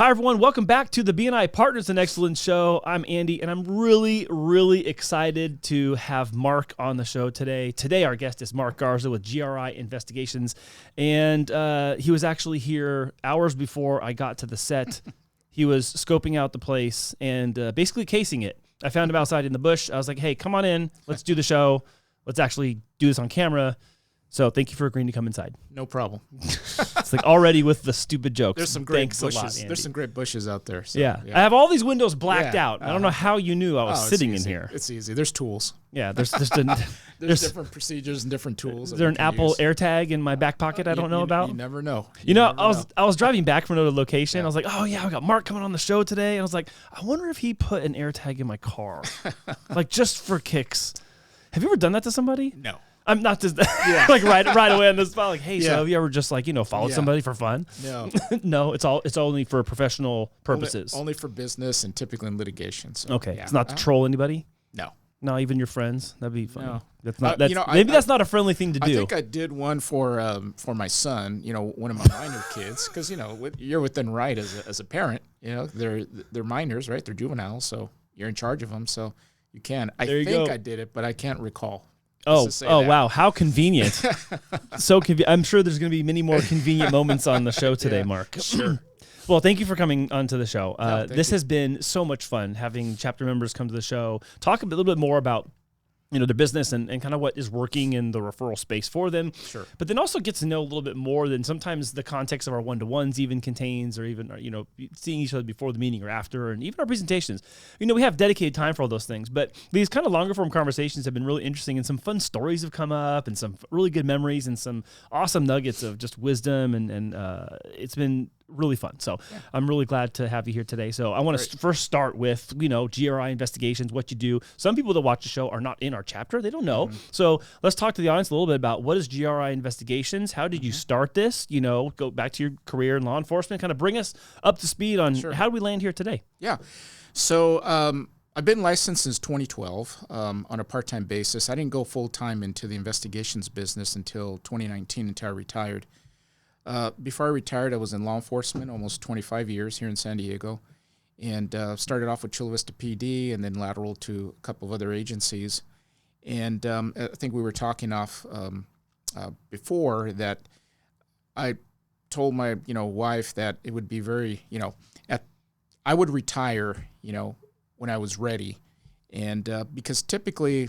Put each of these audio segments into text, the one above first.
Hi, everyone. Welcome back to the BNI Partners In Excellence show. I'm Andy, and I'm really, really excited to have Marc on the show today. Today, our guest is Marc Garza with GRI Investigations, and he was actually here hours before I got to the set. He was scoping out the place and basically casing it. I found him outside in the bush. I was like, hey, come on in. Let's do the show. Let's actually do this on camera. So thank you for agreeing to come inside. No problem. It's like already with the stupid jokes. There's some great Thanks bushes. a lot, There's some great bushes out there. So, yeah. I have all these windows blacked Yeah, out. I don't know how you knew I was sitting in easy. here. It's easy. There's tools. Yeah, there's just There's different procedures and different tools. Is there an Apple AirTag in my back pocket I don't know about? You never know. You know, I was driving back from another location. Yeah. I was like, oh yeah, I got Marc coming on the show today. And I was like, I wonder if he put an AirTag in my car, like just for kicks. Have you ever done that to somebody? No. I'm not just like right away on the spot. Like, hey, so have you ever just like followed somebody for fun? No, no. It's only for professional purposes. Only for business and typically in litigation. So, okay, it's not to troll anybody. No, no, even your friends. That'd be fun. No. That's not. That's not a friendly thing to do. I think I did one for my son. One of my minor kids, because you're within right as a parent. They're minors, right? They're juveniles, so you're in charge of them. So you can. I think I did it, but I can't recall. Oh, wow. How convenient. So I'm sure there's going to be many more convenient moments on the show today, Marc. Sure. Well, thank you for coming onto the show. This you. has been so much fun having chapter members come to the show, talk a little bit more about their business and kind of what is working in the referral space for them. Sure. But then also get to know a little bit more than sometimes the context of our one-to-ones even contains, or even, seeing each other before the meeting or after, and even our presentations. We have dedicated time for all those things, but these kind of longer form conversations have been really interesting, and some fun stories have come up and some really good memories and some awesome nuggets of just wisdom, and it's been really fun. So I'm really glad to have you here today. So I want to first start with, GRI Investigations, what you do. Some people that watch the show are not in our chapter. They don't know. Mm-hmm. So let's talk to the audience a little bit about what is GRI Investigations? How did you start this? Go back to your career in law enforcement, kind of bring us up to speed on how do we land here today? Yeah. So I've been licensed since 2012 on a part-time basis. I didn't go full-time into the investigations business until 2019, until I retired. Before I retired, I was in law enforcement almost 25 years here in San Diego, and started off with Chula Vista PD and then lateral to a couple of other agencies. And I think we were talking off before that I told my wife that it would be very I would retire when I was ready, and because typically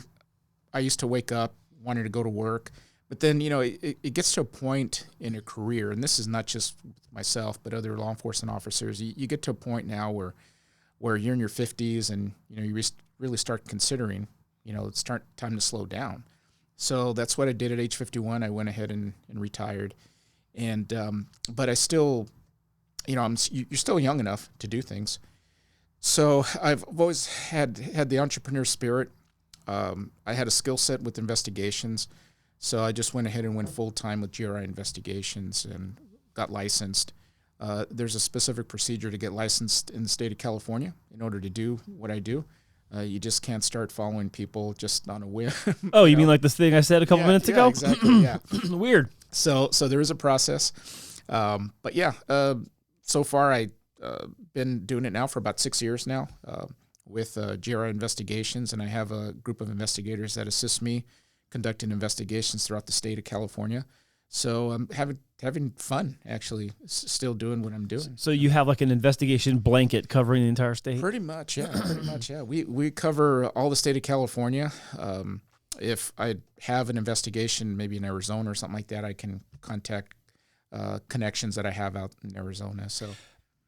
I used to wake up wanting to go to work. But then, it gets to a point in a career, and this is not just myself, but other law enforcement officers. You get to a point now where you're in your 50s and, you really start considering, it's time to slow down. So that's what I did at age 51. I went ahead and retired. And but I still, you're still young enough to do things. So I've always had the entrepreneur spirit. I had a skill set with investigations. So I just went ahead and went full-time with GRI Investigations and got licensed. There's a specific procedure to get licensed in the state of California in order to do what I do. You just can't start following people just on a whim. Oh, you mean like this thing I said a couple minutes ago? Exactly, yeah. Weird. So there is a process. But yeah, so far I've been doing it now for about 6 years now with GRI Investigations, and I have a group of investigators that assist me conducting investigations throughout the state of California. So I'm having fun, actually, still doing what I'm doing. So you have like an investigation blanket covering the entire state? Pretty much, yeah. We cover all the state of California. If I have an investigation maybe in Arizona or something like that, I can contact connections that I have out in Arizona. So.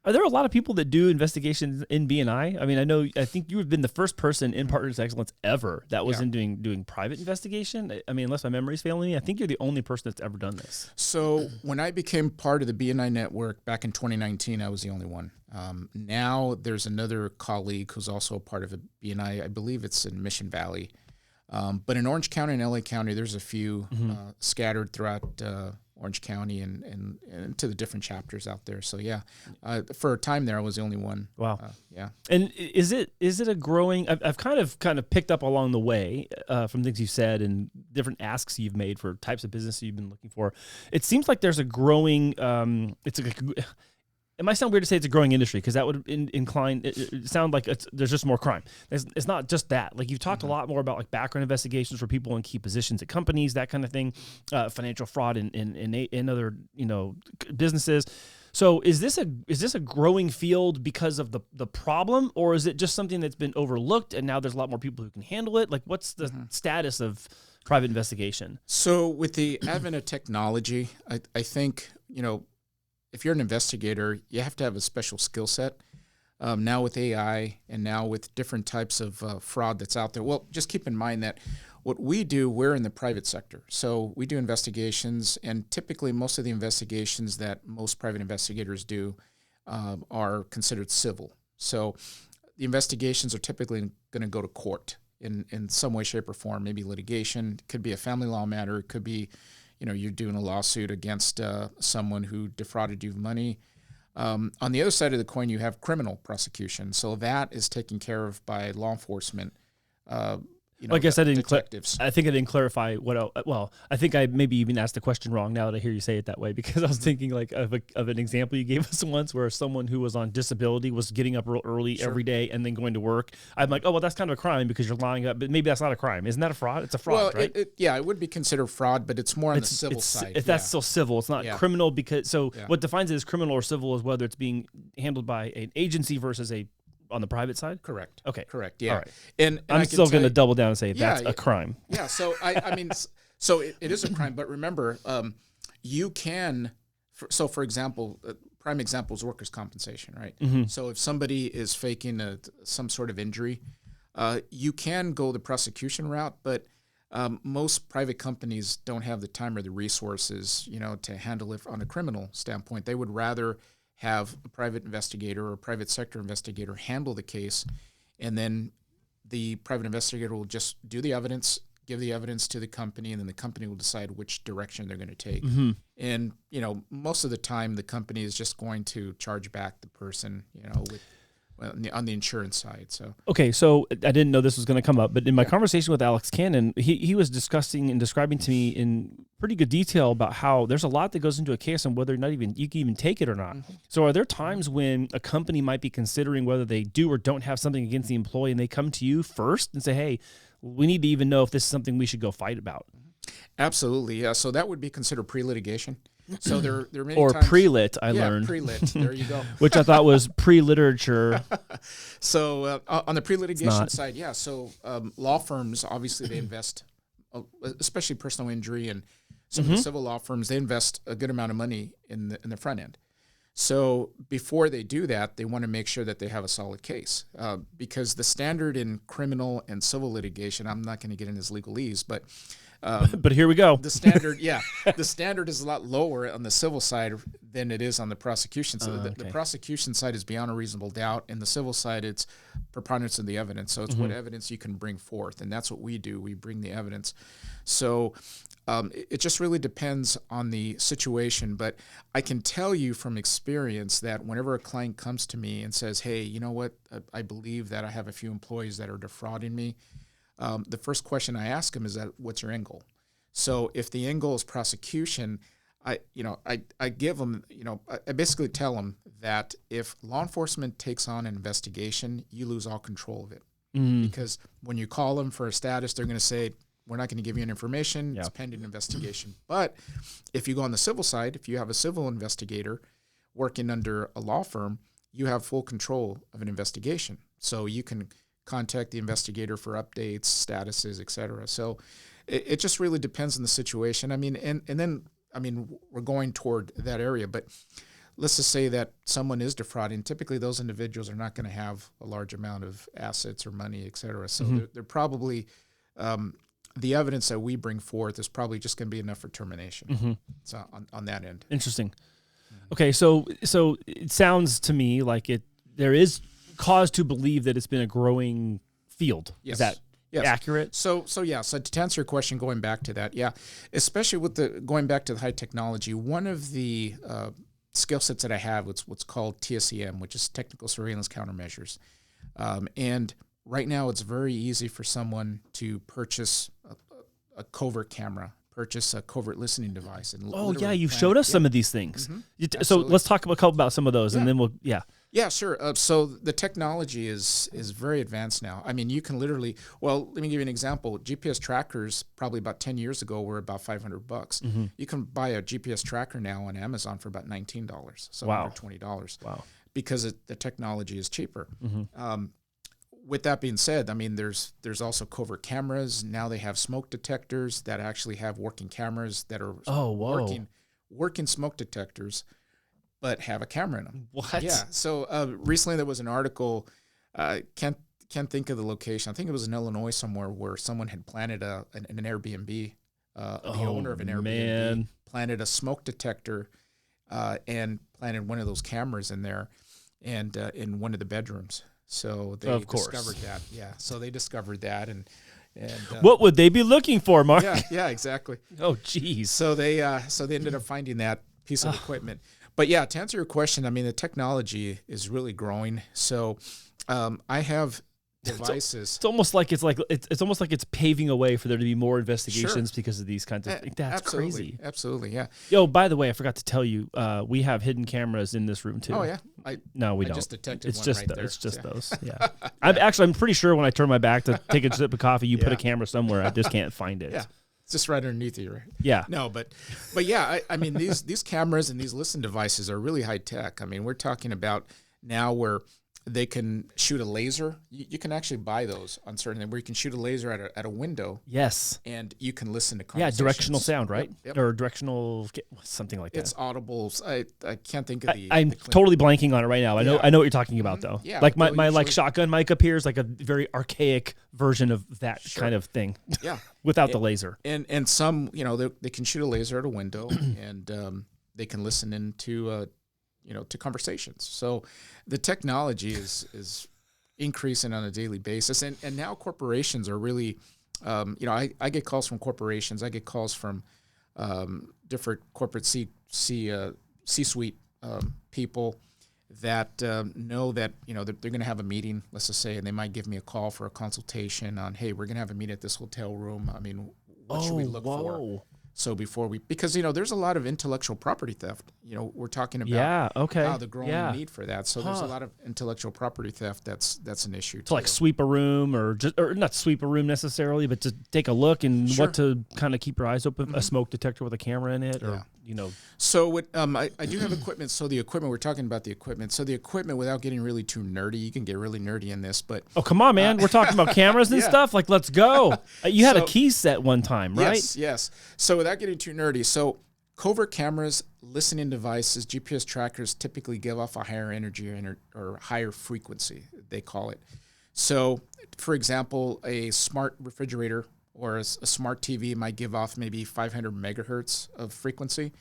Are there a lot of people that do investigations in BNI? I mean, I think you have been the first person in Partners in Excellence ever that was in doing private investigation. I mean, unless my memory's failing me, I think you're the only person that's ever done this. So when I became part of the BNI network back in 2019, I was the only one. Now there's another colleague who's also a part of a BNI. I believe it's in Mission Valley. But in Orange County and LA County, there's a few scattered throughout Orange County and to the different chapters out there. So yeah, for a time there, I was the only one. Wow. Yeah. And is it a growing? I've kind of picked up along the way from things you've said and different asks you've made for types of business you've been looking for. It seems like there's a growing. It might sound weird to say it's a growing industry because that would it sound like there's just more crime. It's not just that. Like you've talked a lot more about like background investigations for people in key positions at companies, that kind of thing, financial fraud in other businesses. So is this a growing field because of the problem, or is it just something that's been overlooked and now there's a lot more people who can handle it? Like what's the status of private investigation? So with the advent of technology, I think, if you're an investigator, you have to have a special skill set. Now with AI and now with different types of fraud that's out there, well, just keep in mind that what we do, we're in the private sector. So we do investigations, and typically most of the investigations that most private investigators do are considered civil. So the investigations are typically going to go to court in some way, shape, or form, maybe litigation. It could be a family law matter. It could be you're doing a lawsuit against someone who defrauded you of money. On the other side of the coin, you have criminal prosecution. So that is taken care of by law enforcement. I guess I didn't. Detectives. I think I didn't clarify what. I think I maybe even asked the question wrong. Now that I hear you say it that way, because I was thinking like of an example you gave us once, where someone who was on disability was getting up real early every day and then going to work. I'm like, oh well, that's kind of a crime because you're lying up, but maybe that's not a crime. Isn't that a fraud? It's a fraud, right? It would be considered fraud, but it's more on the civil side. If that's still civil, it's not criminal because. What defines it as criminal or civil is whether it's being handled by an agency versus on the private side? Correct. Okay. Correct. Yeah. All right. And I'm still going to double down and say that's a crime. Yeah. So I mean, so it is a crime, but remember, you can. For example, prime example is workers' compensation, right? Mm-hmm. So if somebody is faking some sort of injury, you can go the prosecution route, but most private companies don't have the time or the resources, to handle it on a criminal standpoint. They would rather have a private investigator or a private sector investigator handle the case, and then the private investigator will just do the evidence, give the evidence to the company, and then the company will decide which direction they're going to take. Mm-hmm. And, most of the time the company is just going to charge back the person, on the insurance side. So okay, so I didn't know this was going to come up, but in my conversation with Alex Cannon, he was discussing and describing to me in pretty good detail about how there's a lot that goes into a case and whether or not even you can even take it or not. Mm-hmm. So are there times when a company might be considering whether they do or don't have something against the employee and they come to you first and say, hey, we need to even know if this is something we should go fight about? Absolutely, yeah. So that would be considered pre-litigation. So there are many or times, pre-lit, I learned. Pre-lit. There you go. Which I thought was pre-literature. So on the pre-litigation side, yeah. So law firms, obviously, they invest, especially personal injury and some of the civil law firms, they invest a good amount of money in the front end. So before they do that, they want to make sure that they have a solid case, because the standard in criminal and civil litigation, I'm not going to get into this legalese, but but here we go. The standard, the standard is a lot lower on the civil side than it is on the prosecution side. The prosecution side is beyond a reasonable doubt, and the civil side, it's preponderance of the evidence. So it's what evidence you can bring forth, and that's what we do. We bring the evidence. So it just really depends on the situation, but I can tell you from experience that whenever a client comes to me and says, hey, you know what, I believe that I have a few employees that are defrauding me, the first question I ask them is that, what's your end goal? So if the end goal is prosecution, I give them, I basically tell them that if law enforcement takes on an investigation, you lose all control of it. Because when you call them for a status, they're going to say, we're not going to give you any information. It's pending investigation. But if you go on the civil side, if you have a civil investigator working under a law firm, you have full control of an investigation. So you can contact the investigator for updates, statuses, et cetera. So it just really depends on the situation. I mean, and then, we're going toward that area, but let's just say that someone is defrauding. Typically, those individuals are not going to have a large amount of assets or money, et cetera. So they're probably, the evidence that we bring forth is probably just going to be enough for termination. So on that end. Interesting. Okay, so it sounds to me like there is cause to believe that it's been a growing field. Yes. Is that accurate? So to answer your question, going back to that, especially with going back to the high technology, one of the skill sets that I have, what's called TSEM, which is technical surveillance countermeasures. And right now it's very easy for someone to purchase a covert camera, purchase a covert listening device. And oh yeah, you showed us some of these things. So let's talk about some of those, and then we'll Yeah, sure. So the technology is very advanced now. I mean, you can literally. Well, let me give you an example. GPS trackers probably about 10 years ago were about $500. You can buy a GPS tracker now on Amazon for about $19, so wow. under $20. Wow. Because the technology is cheaper. With that being said, I mean, there's also covert cameras. Now they have smoke detectors that actually have working cameras that are working smoke detectors, but have a camera in them. What? Yeah. So recently there was an article. Can't think of the location. I think it was in Illinois somewhere where someone had planted an Airbnb. The owner of an Airbnb planted a smoke detector and planted one of those cameras in there, and in one of the bedrooms. So they discovered that. Yeah. So they discovered that, and what would they be looking for, Marc? Yeah, exactly. Oh, geez. So they ended up finding that piece of equipment. But yeah, to answer your question, I mean, the technology is really growing. So I have devices. It's almost like it's almost like it's paving a way for there to be more investigations because of these kinds of things. That's crazy. Absolutely, yeah. Yo, by the way, I forgot to tell you, we have hidden cameras in this room too. Oh yeah. No, we don't. Just detected it's one just right those. there. It's just those. Yeah. I'm pretty sure when I turn my back to take a sip of coffee, you put a camera somewhere. I just can't find it. Yeah. It's just right underneath you, right? Yeah. No, but yeah, I mean, these cameras and these listen devices are really high tech. I mean, we're talking about now where they can shoot a laser. You can actually buy those on certain where you can shoot a laser at a window. Yes. And you can listen to conversations. Yeah, directional sound, right? Yep. Or directional something like that. It's audible. I can't think of the. I'm totally blanking on it right now. I know what you're talking about though. Yeah. Like my like shotgun mic up here is like a very archaic version of that kind of thing. Yeah. Without the laser. And some, they can shoot a laser at a window and they can listen into to conversations. So the technology is increasing on a daily basis. And now corporations are really, I get calls from corporations. I get calls from different corporate C-suite people that know that, they're going to have a meeting, let's just say, and they might give me a call for a consultation on, hey, we're going to have a meeting at this hotel room. I mean, what should we look for? So because there's a lot of intellectual property theft. We're talking about the growing need for that. So there's a lot of intellectual property theft that's an issue. To like sweep a room or not sweep a room necessarily, but to take a look and what to kind of keep your eyes open. A smoke detector with a camera in it, or So what I do have equipment. So the equipment, we're talking about the equipment. So the equipment, without getting really too nerdy, you can get really nerdy in this, but come on, man, we're talking about cameras and stuff. Like, let's go. You had a key set one time, right? Yes. So without getting too nerdy, so covert cameras, listening devices, GPS trackers typically give off a higher energy or higher frequency, they call it. So, for example, a smart refrigerator or a smart TV might give off maybe 500 megahertz of frequency.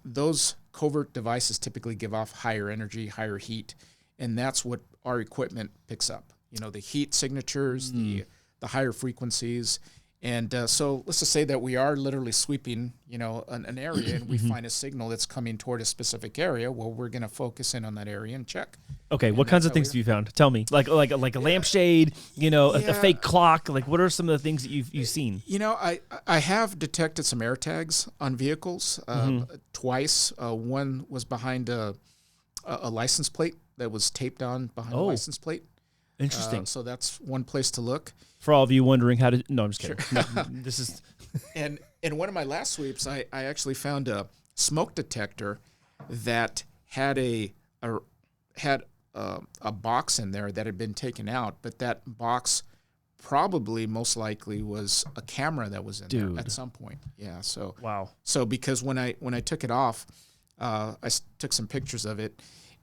Those covert devices typically give off higher energy, higher heat, and that's what our equipment picks up. The heat signatures, the higher frequencies. And so let's just say that we are literally sweeping, an area, and we find a signal that's coming toward a specific area. Well, we're going to focus in on that area and check. Okay, what kinds of things have you found? Tell me, like a lampshade, a fake clock. Like, what are some of the things that you've seen? I have detected some air tags on vehicles twice. One was behind a license plate that was taped on behind a license plate. Interesting. So that's one place to look. For all of you wondering how to, no, I'm just kidding. Sure. No, this is. And in one of my last sweeps, I actually found a smoke detector that had a box in there that had been taken out, but that box probably most likely was a camera that was in there at some point. Yeah. So wow. So because when I took it off, I took some pictures of it,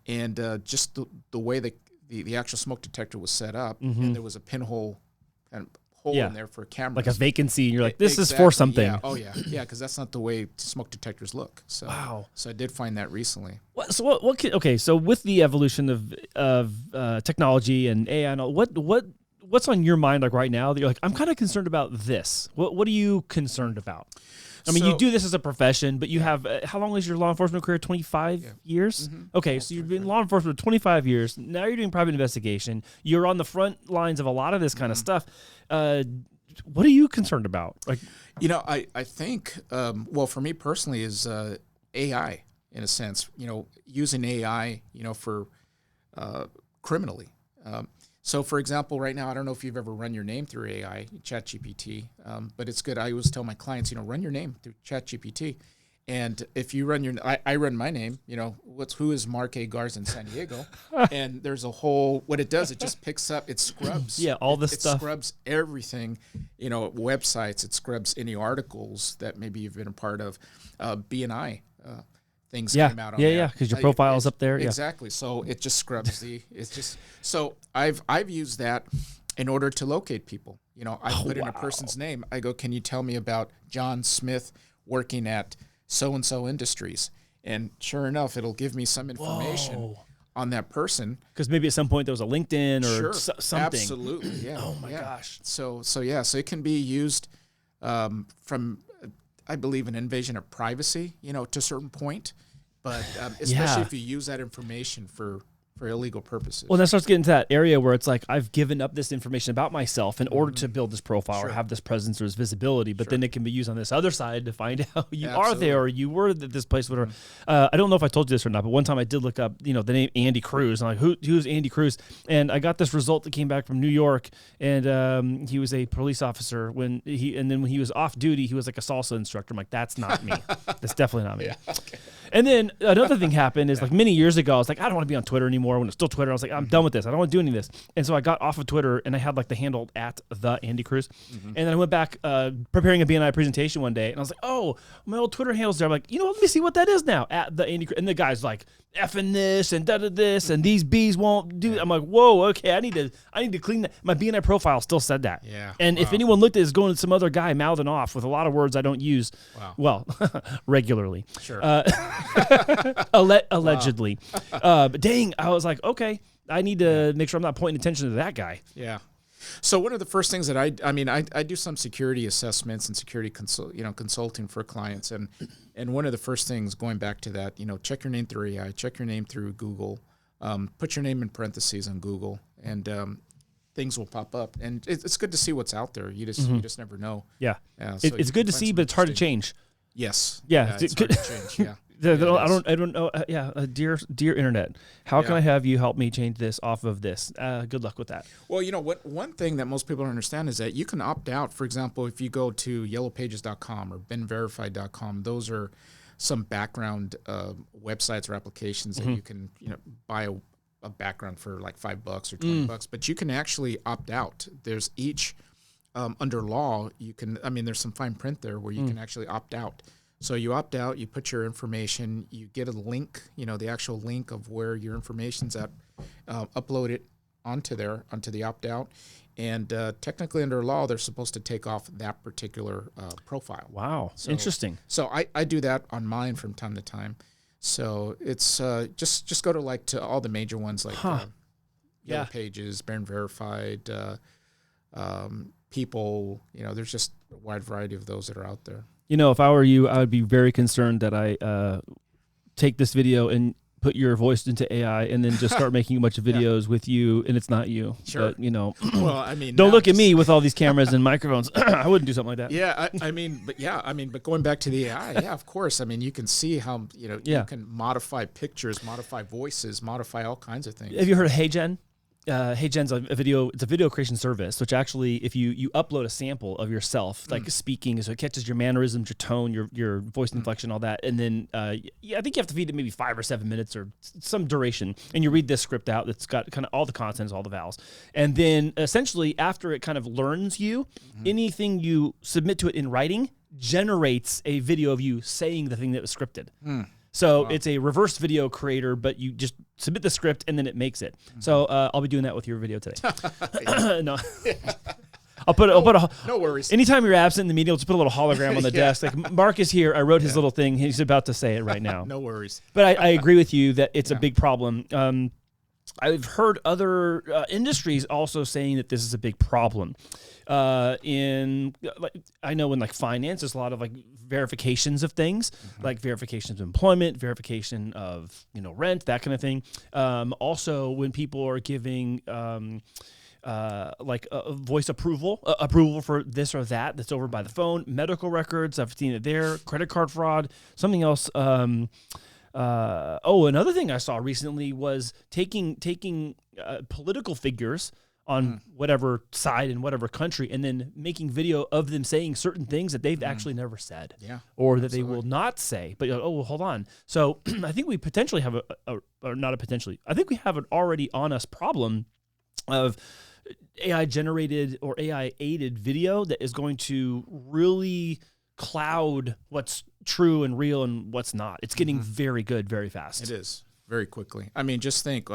and just the way the actual smoke detector was set up, and there was a pinhole and hole in there for cameras. Like a vacancy, and you're like, this is for something. Yeah. Oh, yeah. Yeah, because that's not the way smoke detectors look. So, wow. So I did find that recently. So with the evolution of technology and AI and all, what's on your mind like right now that you're like, I'm kind of concerned about this? What are you concerned about? I mean, you do this as a profession, but you have, how long is your law enforcement career? 25 years? Mm-hmm. Okay, so you've been in law enforcement for 25 years. Now you're doing private investigation. You're on the front lines of a lot of this kind of stuff. what are you concerned about? Like, I think, well, for me personally is AI in a sense, using AI, for criminally. So, for example, right now, I don't know if you've ever run your name through AI, ChatGPT, but it's good. I always tell my clients, run your name through ChatGPT. And if you run I run my name, who is Marc A. Garza in San Diego? And there's a whole, what it does, it just picks up, it scrubs. Yeah, all this stuff. It scrubs everything, websites, it scrubs any articles that maybe you've been a part of. BNI things came out on there. Yeah, because your profile is up there. Exactly. So it just scrubs so I've used that in order to locate people. I put in a person's name. I go, can you tell me about John Smith working at so-and-so industries? And sure enough, it'll give me some information on that person. Because maybe at some point there was a LinkedIn or something. Absolutely, yeah. Oh my gosh. So it can be used from, I believe, an invasion of privacy, to a certain point. But especially if you use that information for illegal purposes. Well, that starts getting to that area where it's like, I've given up this information about myself in order to build this profile or have this presence or this visibility, but then it can be used on this other side to find out you are there or you were at this place. Whatever. I don't know if I told you this or not, but one time I did look up, the name Andy Cruz. I'm like, who's Andy Cruz? And I got this result that came back from New York, and he was a police officer when he was off duty, he was like a salsa instructor. I'm like, that's not me. That's definitely not me. Yeah, okay. And then another thing happened is like many years ago, I was like, I don't want to be on Twitter anymore. When it's still Twitter, I was like, I'm done with this. I don't want to do any of this. And so I got off of Twitter and I had like the handle at the Andy Cruz. And then I went back preparing a BNI presentation one day and I was like, oh, my old Twitter handle's there. I'm like, let me see what that is now at the Andy Cruz. And the guy's like, effing this and this and these bees won't do it. I'm like, whoa, okay, I need to clean that. My BNI profile still said that. Yeah. And if anyone looked at it, it's going to some other guy mouthing off with a lot of words I don't use regularly. Sure. Allegedly. But dang, I was like, okay, I need to make sure I'm not pointing attention to that guy. Yeah. So one of the first things that I do some security assessments and security consulting for clients, and one of the first things, going back to that, check your name through AI, check your name through Google, put your name in parentheses on Google, and things will pop up. And it's good to see what's out there. You just never know. Yeah. So it's good to see, but it's hard to change. Yes. Yeah. It's hard to change. Yeah. I don't know. Dear internet, how can I have you help me change this off of this? Good luck with that. Well, one thing that most people don't understand is that you can opt out. For example, if you go to yellowpages.com or benverified.com, those are some background websites or applications that you can buy a background for like $5 or $20, but you can actually opt out. There's each under law, you can. There's some fine print there where you can actually opt out. So you opt out, you put your information, you get a link, the actual link of where your information's at, upload it onto the opt-out, and technically under law, they're supposed to take off that particular profile. Wow, interesting. So I do that on mine from time to time. So it's just go to all the major ones like Yellow Pages, Ben Verified, People. There's just a wide variety of those that are out there. If I were you, I would be very concerned that I take this video and put your voice into AI and then just start making a bunch of videos with you, and it's not you. Sure. But, well, don't look at me with all these cameras and microphones. I wouldn't do something like that. Yeah, but going back to the AI, of course. You can see how, you can modify pictures, modify voices, modify all kinds of things. Have you heard of HeyGen? HeyGen's a video creation service, which actually, if you upload a sample of yourself, like speaking, so it catches your mannerisms, your tone, your voice inflection, all that, and then I think you have to feed it maybe 5 or 7 minutes or some duration, and you read this script out that's got kind of all the consonants, all the vowels, and then essentially after it kind of learns you, anything you submit to it in writing generates a video of you saying the thing that was scripted. So it's a reverse video creator, but you just submit the script and then it makes it. So I'll be doing that with your video today. No, I'll put no worries. Anytime you're absent in the meeting, I'll just put a little hologram on the desk. Like, Marc is here. I wrote his little thing. He's about to say it right now. No worries. But I agree with you that it's a big problem. I've heard other industries also saying that this is a big problem. I know in finance, there's a lot of verifications of things, like verification of employment, verification of rent, that kind of thing. Also, when people are giving voice approval for this or that that's over by the phone, medical records. I've seen it there, credit card fraud, something else. Another thing I saw recently was taking political figures on whatever side in whatever country, and then making video of them saying certain things that they've actually never said, or that they will not say. But hold on. So I think we potentially have I think we have an already on us problem of AI generated or AI aided video that is going to really cloud what's true and real and what's not. It's getting very good very fast. It is very quickly. I mean, just think,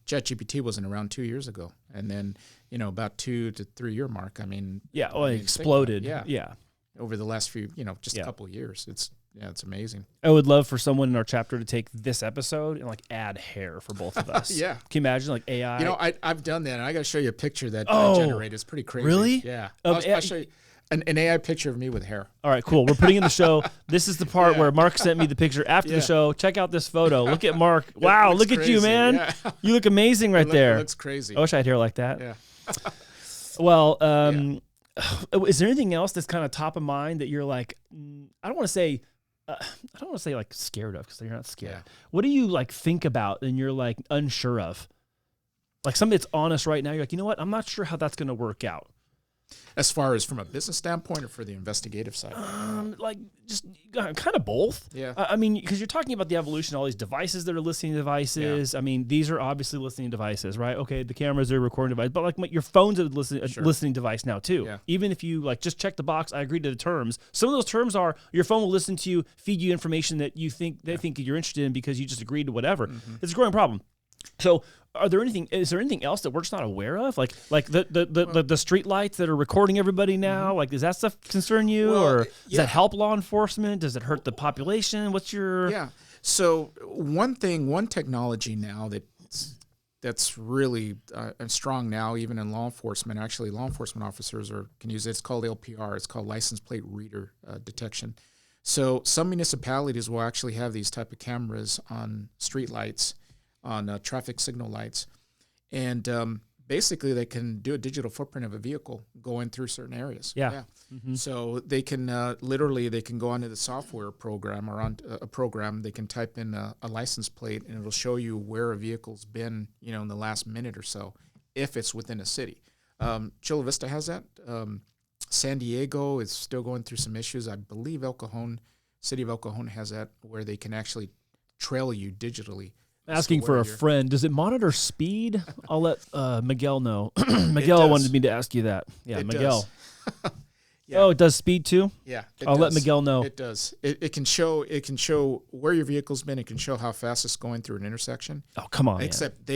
ChatGPT wasn't around 2 years ago, and then about 2 to 3 year mark. I mean, it exploded. Yeah, over the last few, a couple of years. It's amazing. I would love for someone in our chapter to take this episode and add hair for both of us. Yeah, can you imagine AI? I've done that, and I got to show you a picture that I generated. It's pretty crazy. Really? Yeah. I'll show you an AI picture of me with hair. All right, cool. We're putting in the show. This is the part where Marc sent me the picture after the show. Check out this photo. Look at Marc. Wow, look at you, man. Yeah. You look amazing there. It looks crazy. I wish I had hair like that. Yeah. Well, is there anything else that's kind of top of mind that you're like, I don't want to say like scared of, because you're not scared. Yeah. What do you think about and you're like unsure of? Like something that's honest right now. You're like, you know what? I'm not sure how that's going to work out. As far as from a business standpoint or for the investigative side? Just kind of both. Yeah. I mean, because you're talking about the evolution of all these devices that are listening devices. Yeah. I mean, these are obviously listening devices, right? Okay, the cameras are recording device, but your phone's a listening device now too. Yeah. Even if you just check the box, I agree to the terms. Some of those terms are your phone will listen to you, feed you information that you think they think you're interested in because you just agreed to whatever. Mm-hmm. It's a growing problem. So, is there anything else that we're just not aware of? Like the street lights that are recording everybody now? Mm-hmm. Does that stuff concern you, or does that help law enforcement? Does it hurt the population? What's your So one technology now that's really strong now, even in law enforcement. Actually, law enforcement officers can use it. It's called LPR. It's called license plate reader detection. So some municipalities will actually have these type of cameras on street lights, on traffic signal lights, and basically they can do a digital footprint of a vehicle going through certain areas. Yeah. Mm-hmm. So they can they can go onto the software program or on a program. They can type in a license plate, and it'll show you where a vehicle's been, in the last minute or so, if it's within a city. Chula Vista has that. San Diego is still going through some issues. I believe City of El Cajon has that, where they can actually trail you digitally. Asking for a friend. Does it monitor speed? I'll let Miguel know. Miguel wanted me to ask you that. Yeah, Miguel. Oh, it does speed too? Yeah. I'll let Miguel know. It does. It can show where your vehicle's been. It can show how fast it's going through an intersection. Oh, come on. Except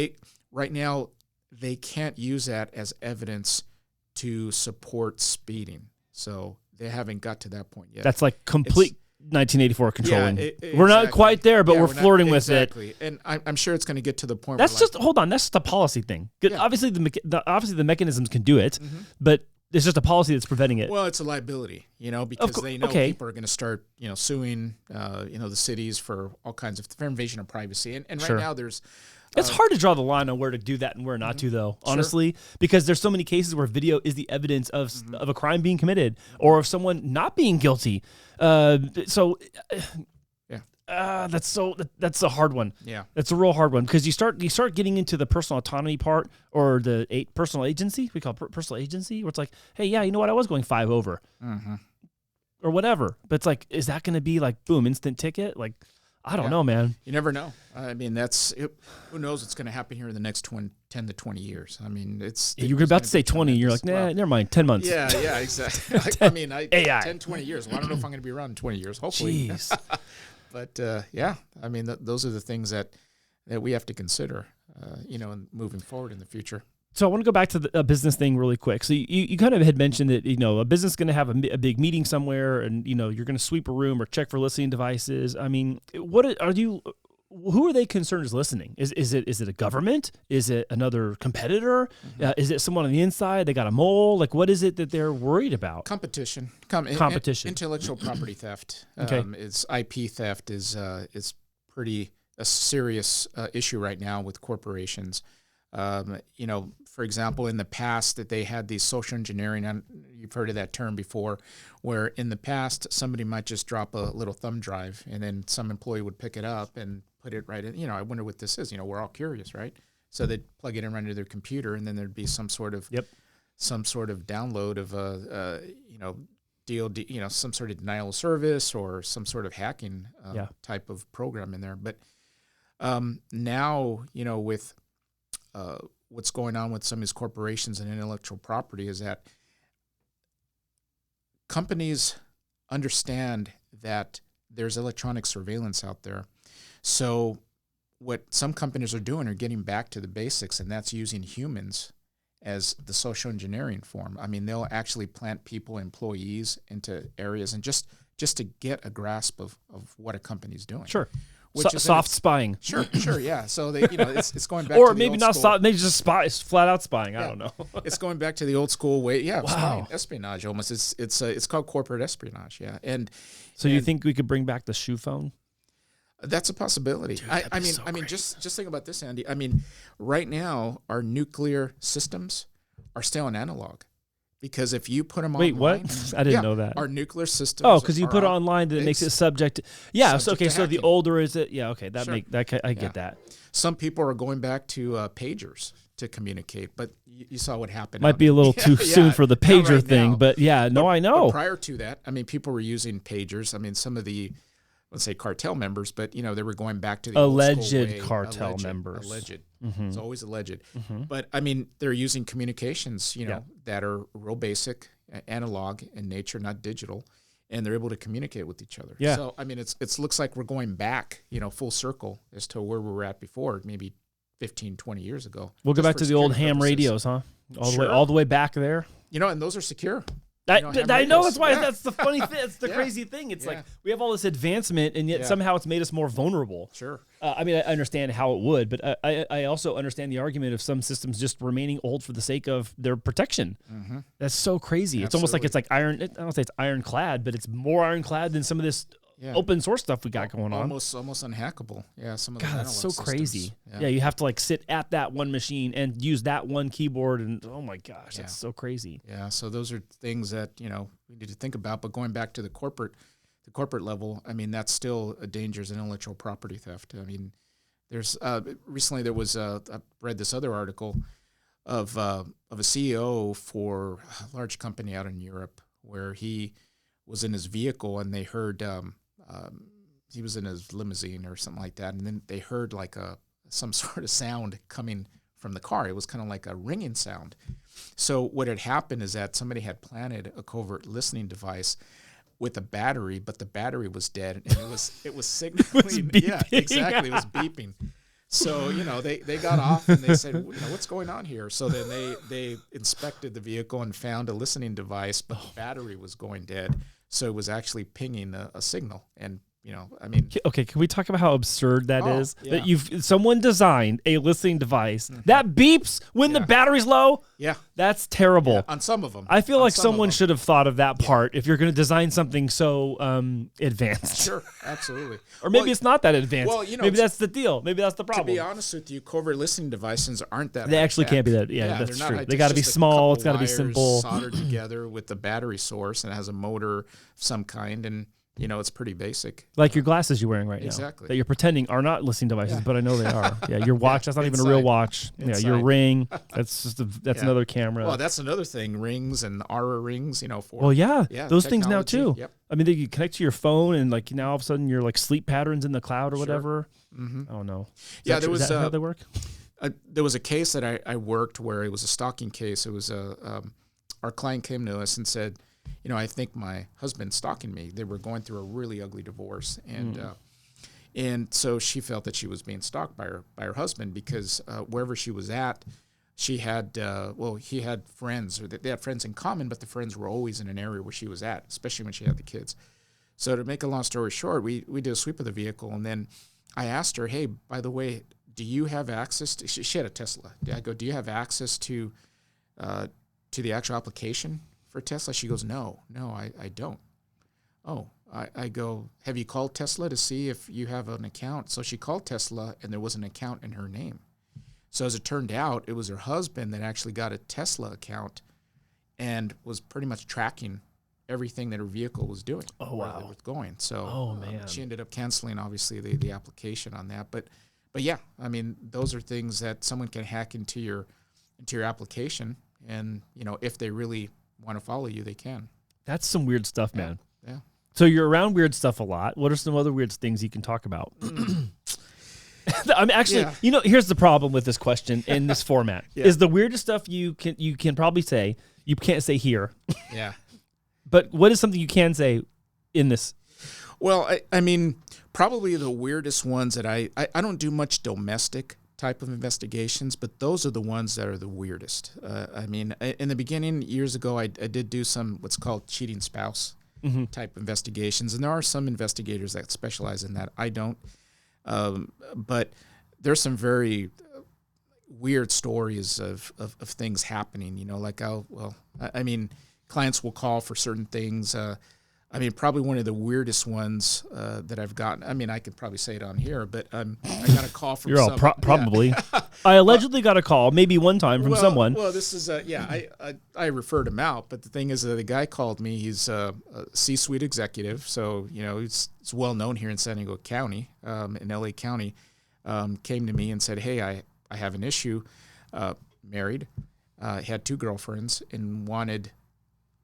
right now they can't use that as evidence to support speeding. So they haven't got to that point yet. That's complete 1984 controlling. We're not quite there, but we're flirting with it. Exactly. And I'm sure it's going to get to the point where hold on, that's just a policy thing. Yeah. Obviously the mechanisms can do it, but it's just a policy that's preventing it. Well, it's a liability, because they know people are going to start, suing, the cities for all kinds of invasion of privacy. And right now there's it's hard to draw the line on where to do that and where not to, though, honestly, because there's so many cases where video is the evidence of a crime being committed or of someone not being guilty. That's a hard one. Yeah, that's a real hard one, because you start getting into the personal autonomy part, or the personal agency. We call it personal agency, where it's like, hey, you know what? I was going 5 over, or whatever. But it's like, is that going to be boom, instant ticket? I don't know, man. You never know. I mean, who knows what's going to happen here in the next 10 to 20 years. I mean, you were about to say 20. You're like, nah, never mind, 10 months. Yeah, exactly. 10, 20 years. Well, I don't know if I'm going to be around in 20 years, hopefully. Jeez. But, I mean, those are the things that we have to consider, in moving forward in the future. So I want to go back to the business thing really quick. So you kind of had mentioned that, a business is going to have a big meeting somewhere, and, you're going to sweep a room or check for listening devices. I mean, who are they concerned is listening? Is it a government? Is it another competitor? Is it someone on the inside? They got a mole? What is it that they're worried about? Competition. Intellectual property theft. Okay. It's IP theft is pretty a serious issue right now with corporations. For example, in the past that they had these social engineering, and you've heard of that term before, where in the past somebody might just drop a little thumb drive and then some employee would pick it up and put it right in. I wonder what this is. We're all curious, right? So they'd plug it in right into their computer, and then there'd be some sort of download of some sort of denial of service or some sort of hacking type of program in there. But now, with what's going on with some of these corporations and intellectual property is that companies understand that there's electronic surveillance out there. So what some companies are doing are getting back to the basics, and that's using humans as the social engineering form. I mean, they'll actually plant people, employees into areas and just to get a grasp of what a company's doing. Sure. Which is soft spying. Sure, yeah. So they, it's going back or to the maybe old not school. soft, maybe just flat out spying. I don't know. It's going back to the old school way. Yeah, Wow. spying, espionage almost. It's called corporate espionage. Yeah, So you think we could bring back the shoe phone? That's a possibility. Dude, I mean, just think about this, Andy. I mean, right now our nuclear systems are still in analog, because if you put them Wait, online, what? I didn't know that. Our nuclear systems. Oh, because you put it online, that it makes it subject. Subject to So the hacking. older is it? Yeah. Okay. Sure. I get that. Some people are going back to pagers to communicate, but you saw what happened. Might be a little too soon for the not pager right thing, now. but yeah, no, I know. But prior to that, I mean, people were using pagers. I mean, some of the, let's say, cartel members, but they were going back to the Alleged old school way. cartel members. Alleged. Mm-hmm. It's always alleged. Mm-hmm. But I mean, they're using communications, that are real basic, analog in nature, not digital, and they're able to communicate with each other. Yeah. So I mean, it looks like we're going back, full circle as to where we were at before, maybe 15, 20 years ago. We'll go just back for to the old security ham purposes. radios, huh? Sure. All the way back there. And those are secure. I ham know radios. that's why Yeah. that's the funny thing. It's the Yeah. crazy thing. It's Yeah. like we have all this advancement, and yet Yeah. somehow it's made us more vulnerable. Sure. I mean, I understand how it would, but I also understand the argument of some systems just remaining old for the sake of their protection. Mm-hmm. That's so crazy. It's almost like it's like iron. I don't say it's ironclad, but it's more ironclad than some of this open source stuff we got going on. Almost unhackable. Yeah, some of the God, that's so analog crazy. systems. Yeah, you have to sit at that one machine and use that one keyboard, and oh my gosh, Yeah. that's so crazy. Yeah, so those are things that we need to think about. But going back to the corporate level, I mean, that's still a danger as intellectual property theft. I mean, there's recently there was I read this other article of a CEO for a large company out in Europe where he was in his vehicle and they heard he was in his limousine or something like that, and then they heard some sort of sound coming from the car. It was kind of like a ringing sound. So what had happened is that somebody had planted a covert listening device with a battery, but the battery was dead, and it was signaling. Yeah, exactly. It was beeping. So they got off and they said, what's going on here? So then they inspected the vehicle and found a listening device, but the battery was going dead. So it was actually pinging a signal, and I mean. Okay, can we talk about how absurd that is? Yeah. That someone designed a listening device that beeps when the battery's low? Yeah. That's terrible. Yeah, on some of them. I feel On like some of someone them. should have thought of that part if you're going to design something so advanced. Sure, absolutely. Or maybe it's not that advanced. well, maybe that's the deal. Maybe that's the problem. To be honest with you, covert listening devices aren't that. They actually high-tech. can't be that. Yeah, that's they're not true. high-tech. They got to be It's just a small. couple It's got to be wires simple. soldered together with the battery source, and it has a motor of some kind, and it's pretty basic. Like your glasses you're wearing right now. Exactly. That you're pretending are not listening devices, but I know they are. Yeah, your watch, that's not even a real Inside. watch. Yeah, your Inside. ring, that's just another camera. Well, that's another thing. Rings and Aura rings, for. Well, yeah, those things now technology. too. Yep. I mean, they can connect to your phone, and now all of a sudden your sleep patterns in the cloud or Sure. whatever. Mm-hmm. I don't know. Yeah, there was is that how they work? There was a case that I worked where it was a stalking case. It was our client came to us and said, I think my husband's stalking me. They were going through a really ugly divorce, and so she felt that she was being stalked by her husband because wherever she was at, she had he had friends, or they had friends in common, but the friends were always in an area where she was at, especially when she had the kids. So to make a long story short, we did a sweep of the vehicle, and then I asked her, hey, by the way, do you have access to, she had a Tesla. I go, do you have access to the actual application for Tesla? She goes, no, I don't. Oh, I go, have you called Tesla to see if you have an account? So she called Tesla, and there was an account in her name. So as it turned out, it was her husband that actually got a Tesla account and was pretty much tracking everything that her vehicle was doing. Oh, where wow. it was going. So Oh, man. she ended up canceling, obviously, the application on that. But yeah, I mean, those are things that someone can hack into your application, and if they really want to follow you, they can. That's some weird stuff, man. Yeah. So you're around weird stuff a lot. What are some other weird things you can talk about? I mean, actually, here's the problem with this question in this format. Is the weirdest stuff you can probably say, you can't say here. Yeah. But what is something you can say in this? Well, I mean, probably the weirdest ones that I don't do much domestic type of investigations, but those are the ones that are the weirdest. I mean, in the beginning, years ago, I did do some what's called cheating spouse type investigations, and there are some investigators that specialize in that. I don't, but there's some very weird stories of things happening. Like I mean, clients will call for certain things. I mean, probably one of the weirdest ones that I've gotten. I mean, I could probably say it on here, but I got a call from You're all probably. Yeah. I allegedly got a call, maybe one time from someone. Well, this is I referred him out, but the thing is that the guy called me. He's a C-suite executive, so it's well known here in San Diego County, in LA County. Came to me and said, "Hey, I have an issue. Married, had 2 girlfriends, and wanted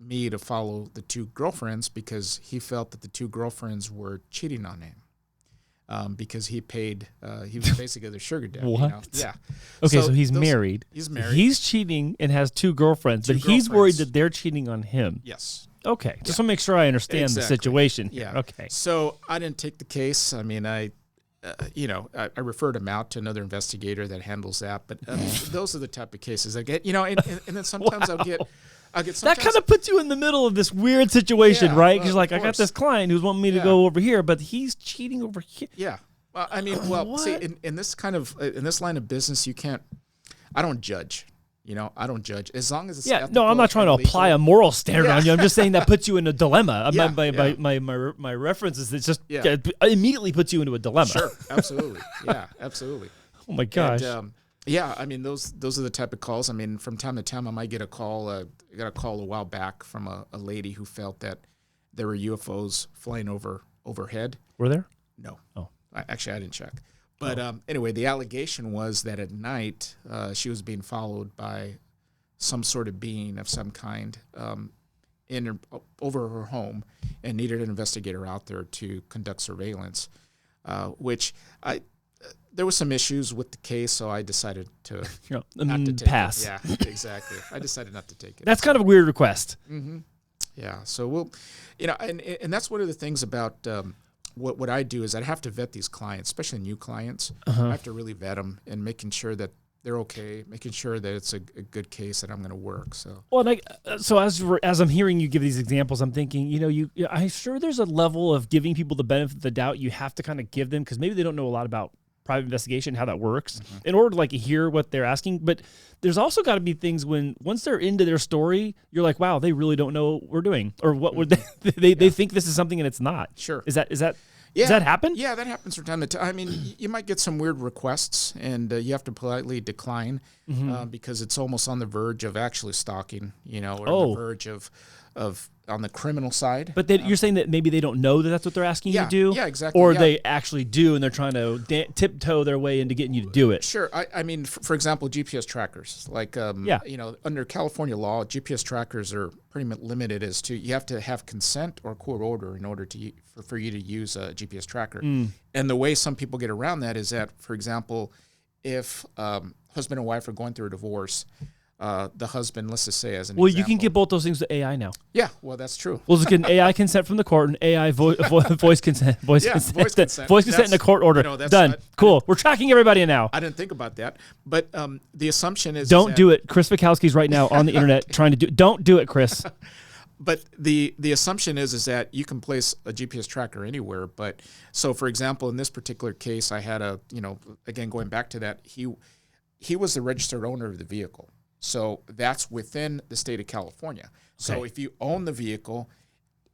me to follow the 2 girlfriends because he felt that the 2 girlfriends were cheating on him because he paid, he was basically their sugar daddy." What? Yeah. Okay, so he's married. He's married. He's cheating and has 2 girlfriends, but he's worried that they're cheating on him. Yes. Okay, just want to make sure I understand the situation. Yeah. Okay. So I didn't take the case. I mean, I referred him out to another investigator that handles that. But those are the type of cases I get. And then sometimes I'll get. That kind of puts you in the middle of this weird situation, right? Because I got this client who's wanting me to go over here, but he's cheating over here. Yeah. Well, I mean, see, in this in this line of business, I don't judge. I don't judge as long as it's ethical. I'm not trying to apply a moral standard on you. I'm just saying that puts you in a dilemma. Yeah, My reference is it just immediately puts you into a dilemma. Sure, absolutely. Yeah, absolutely. Oh my gosh. And, yeah, I mean those are the type of calls. I mean, from time to time, I might get a call. I got a call a while back from a lady who felt that there were UFOs flying overhead. Were there? No. Oh, actually, I didn't check. But anyway, the allegation was that at night she was being followed by some sort of being of some kind over her home, and needed an investigator out there to conduct surveillance. Which there was some issues with the case, so I decided to not to take pass. It. Yeah, exactly. I decided not to take it. That's kind of a weird request. Mm-hmm. Yeah. So we'll, and that's one of the things about. What I do is I have to vet these clients, especially new clients. I have to really vet them and making sure that they're okay, making sure that it's a good case that I'm going to work. So so as I'm hearing you give these examples, I'm thinking, I'm sure there's a level of giving people the benefit of the doubt you have to kind of give them because maybe they don't know a lot about private investigation, how that works, in order to hear what they're asking. But there's also got to be things once they're into their story, you're like, wow, they really don't know what we're doing, or what would they think this is something and it's not. Sure. Does that happen? Yeah, that happens from time to time. I mean, you might get some weird requests, and you have to politely decline because it's almost on the verge of actually stalking, or on the verge of on the criminal side. But you're saying that maybe they don't know that that's what they're asking you to do? Yeah, exactly. Or they actually do, and they're trying to tiptoe their way into getting you to do it. Sure. I mean, for example, GPS trackers. Under California law, GPS trackers are pretty much limited as to you have to have consent or court order in order for you to use a GPS tracker. And the way some people get around that is that, for example, if husband and wife are going through a divorce, the husband, let's just say as an example. You can get both those things to AI now. Yeah, well, that's true. We'll just get an AI consent from the court and AI voice consent. Voice consent in a court order. Done. Cool. We're tracking everybody now. I didn't think about that. But the assumption is... Don't do it. Chris Vikowski's right now on the internet trying to do... Don't do it, Chris. But the assumption is that you can place a GPS tracker anywhere. But so, for example, in this particular case, I had again, going back to that, he was the registered owner of the vehicle. So that's within the state of California. So if you own the vehicle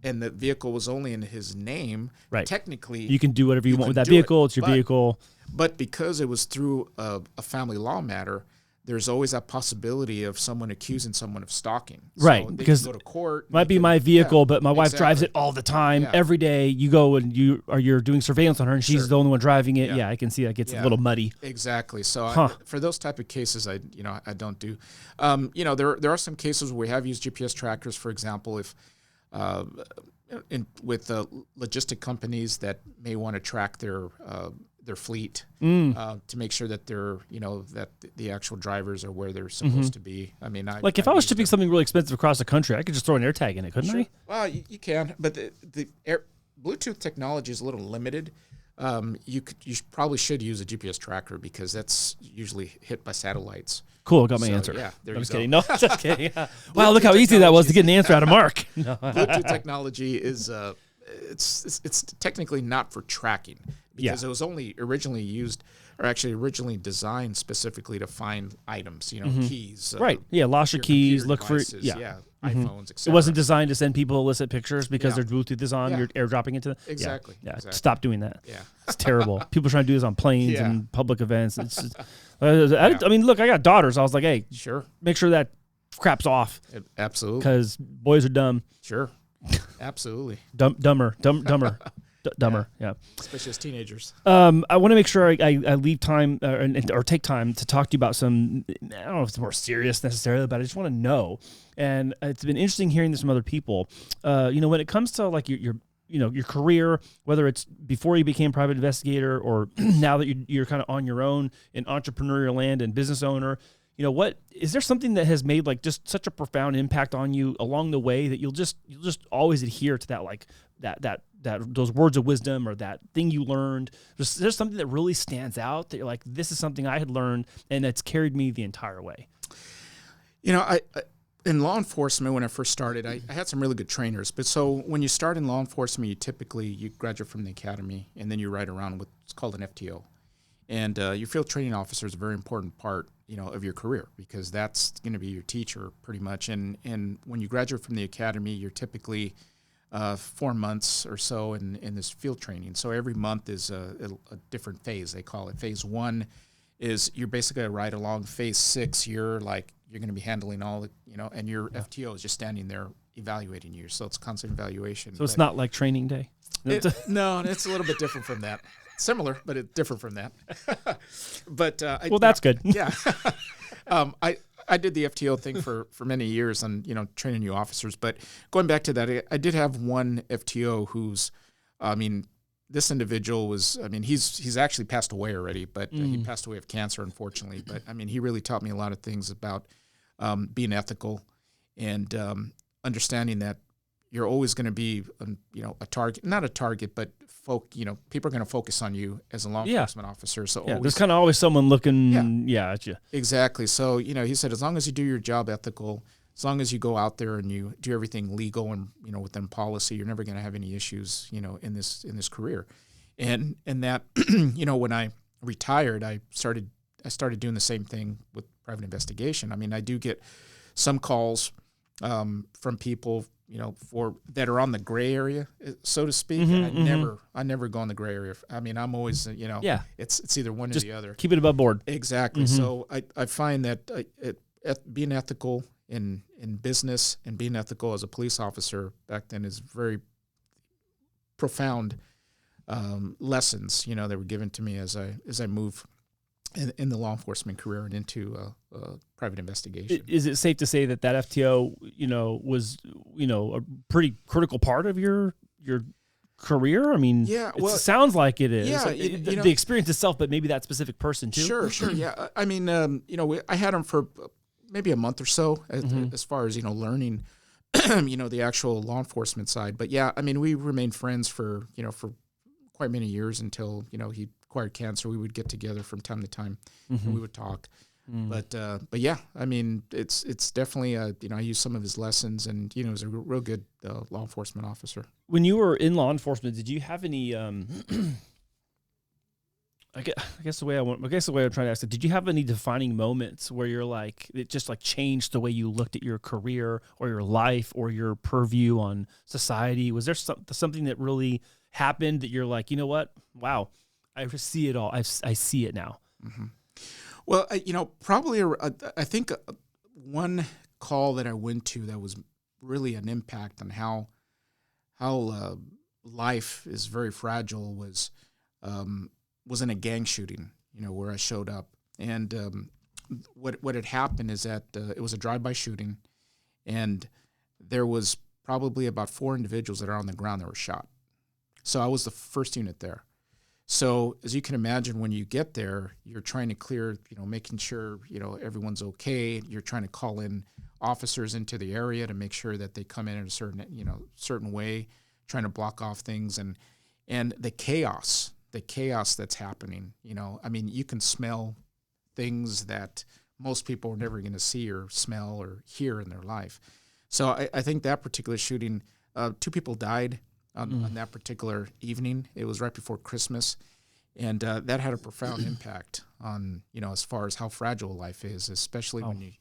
and the vehicle was only in his name, right. technically you can do whatever you want with that vehicle. It's your vehicle. But because it was through a family law matter, there's always that possibility of someone accusing someone of stalking. Right, So because go to court. Might be my vehicle, but my wife drives it all the time. Every day you go and you're doing surveillance on her, and she's the only one driving it. Yeah, I can see that gets a little muddy. Exactly. So for those type of cases, I don't do. There are some cases where we have used GPS trackers. For example, if with logistic companies that may want to track their fleet to make sure that they're that the actual drivers are where they're supposed to be. I mean, if I was shipping something really expensive across the country, I could just throw an air tag in it, couldn't I? Well, you can, but the Bluetooth technology is a little limited. You probably should use a GPS tracker because that's usually hit by satellites. Cool, got my answer. Yeah, there I'm you just go. kidding. No, just kidding. Wow, look how easy that was to get an answer out of Marc. No. Bluetooth technology is it's technically not for tracking because it was only originally designed specifically to find items, keys. Right. Yeah, lost your keys, look devices, for iPhones, etc. It wasn't designed to send people illicit pictures because their Bluetooth is on. You're airdropping it to them. Exactly. Yeah. Exactly. Stop doing that. Yeah. It's terrible. People trying to do this on planes and public events. It's just, I mean, look, I got daughters. I was like, hey, make sure that crap's off. Absolutely. Because boys are dumb. Sure. Absolutely. Dumber. Yeah. Especially as teenagers. I want to make sure I leave time or take time to talk to you about some, I don't know if it's more serious necessarily, but I just want to know. And it's been interesting hearing this from other people. When it comes to like your career, whether it's before you became private investigator or now that you're kind of on your own in entrepreneurial land and business owner, what is there something that has made like just such a profound impact on you along the way that you'll just always adhere to that, like that those words of wisdom or that thing you learned? There's something that really stands out that you're like, this is something I had learned and it's carried me the entire way. I in law enforcement, when I first started, I had some really good trainers. But so when you start in law enforcement, you graduate from the academy and then you ride around with what's called an FTO. And your field training officer is a very important part, of your career because that's going to be your teacher pretty much. And when you graduate from the academy, you're typically 4 months or so in this field training. So every month is a different phase. They call it. Phase 1 is you're basically a ride along. Phase 6, you're going to be handling all the, and your FTO is just standing there evaluating you. So it's constant evaluation. So it's not like training day? No, it's a little bit different from that. Similar, but it's different from that. But that's good. Yeah. I did the FTO thing for many years and, training new officers. But going back to that, I did have one FTO who's, this individual was, he's actually passed away already, but he passed away of cancer, unfortunately. But, he really taught me a lot of things about being ethical and understanding that you're always going to be, a target, not a target, but people are going to focus on you as a law enforcement officer. So there's kind of always someone looking at you. Exactly. So, he said, as long as you do your job ethical, as long as you go out there and you do everything legal and, within policy, you're never going to have any issues, in this career. And that, when I retired, I started doing the same thing with private investigation. I do get some calls from people, that are on the gray area, so to speak. And I never go in the gray area. I'm always, it's either one just or the other. Keep it above board. Exactly. So I find that being ethical in business and being ethical as a police officer back then is very profound lessons, that were given to me as I move in the law enforcement career and into private investigation. Is it safe to say that FTO, was, a pretty critical part of your career? It sounds like it is. Yeah, the experience itself, but maybe that specific person too. Sure. Yeah. I had him for maybe a month or so as far as, learning, the actual law enforcement side. But yeah, we remained friends for quite many years until, he acquired cancer. We would get together from time to time and we would talk. But yeah, it's definitely, I used some of his lessons and, he was a real good law enforcement officer. When you were in law enforcement, did you have any I guess the way I'm trying to ask it, did you have any defining moments where you're like, it just like changed the way you looked at your career or your life or your purview on society? Was there something that really happened that you're like, you know what? Wow, I see it all. I see it now. Mm-hmm. Well, probably I think one call that I went to that was really an impact on how life is very fragile was in a gang shooting, where I showed up. And what had happened is that it was a drive-by shooting, and there was probably about 4 individuals that are on the ground that were shot. So I was the first unit there. So as you can imagine, when you get there, you're trying to clear, making sure, everyone's okay. You're trying to call in officers into the area to make sure that they come in a certain way, trying to block off things, and the chaos that's happening. You can smell things that most people are never going to see or smell or hear in their life. So I think that particular shooting, 2 people died on that particular evening. It was right before Christmas, and that had a profound impact on, as far as how fragile life is, especially when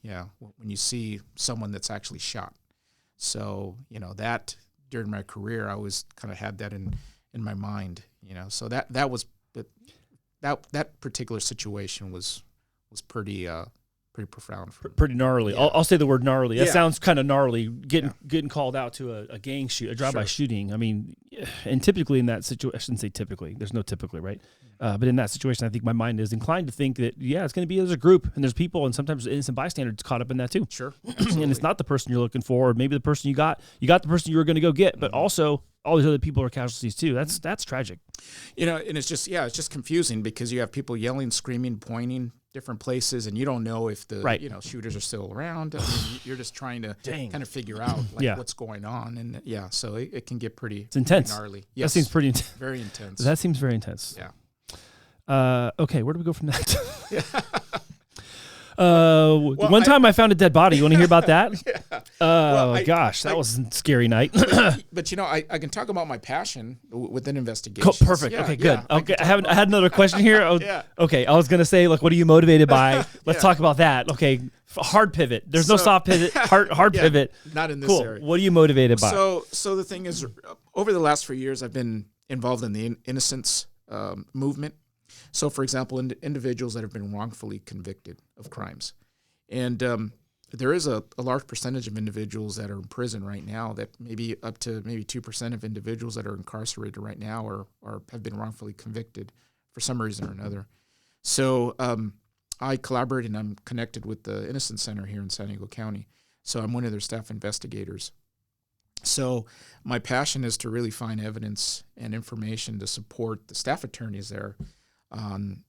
you see someone that's actually shot. So, that during my career, I always kind of had that in my mind, so that was, that particular situation was pretty profound. Pretty gnarly. Yeah. I'll say the word gnarly. That Yeah. sounds kind of gnarly. Getting called out to a gang shoot, a drive-by shooting. I mean, and typically in that situation, I shouldn't say typically. There's no typically, right? But in that situation, I think my mind is inclined to think that it's going to be there's a group and there's people, and sometimes innocent bystanders caught up in that too. Sure. And it's not the person you're looking for, or maybe the person you got the person you were going to go get, but also all these other people are casualties too. That's tragic. And it's just confusing because you have people yelling, screaming, pointing different places, and you don't know if the shooters are still around. I mean, you're just trying to kind of figure out what's going on, and so it can get pretty intense, pretty gnarly. Yes. That seems pretty intense. Very intense. That seems very intense. Yeah. Okay, where do we go from that? One time I found a dead body. You want to hear about that? Gosh, that was a scary night. But I can talk about my passion within investigations. Perfect. Okay, good. Okay, I had another question here. Okay, I was gonna say, like, what are you motivated by? Let's talk about that. Okay, hard pivot. There's no soft pivot. Hard pivot. Not in this area. What are you motivated by? So the thing is, over the last few years, I've been involved in the innocence movement. So, for example, individuals that have been wrongfully convicted of crimes. And there is a large percentage of individuals that are in prison right now, that maybe up to 2% of individuals that are incarcerated right now or have been wrongfully convicted for some reason or another. So I collaborate and I'm connected with the Innocence Center here in San Diego County. So I'm one of their staff investigators. So my passion is to really find evidence and information to support the staff attorneys there on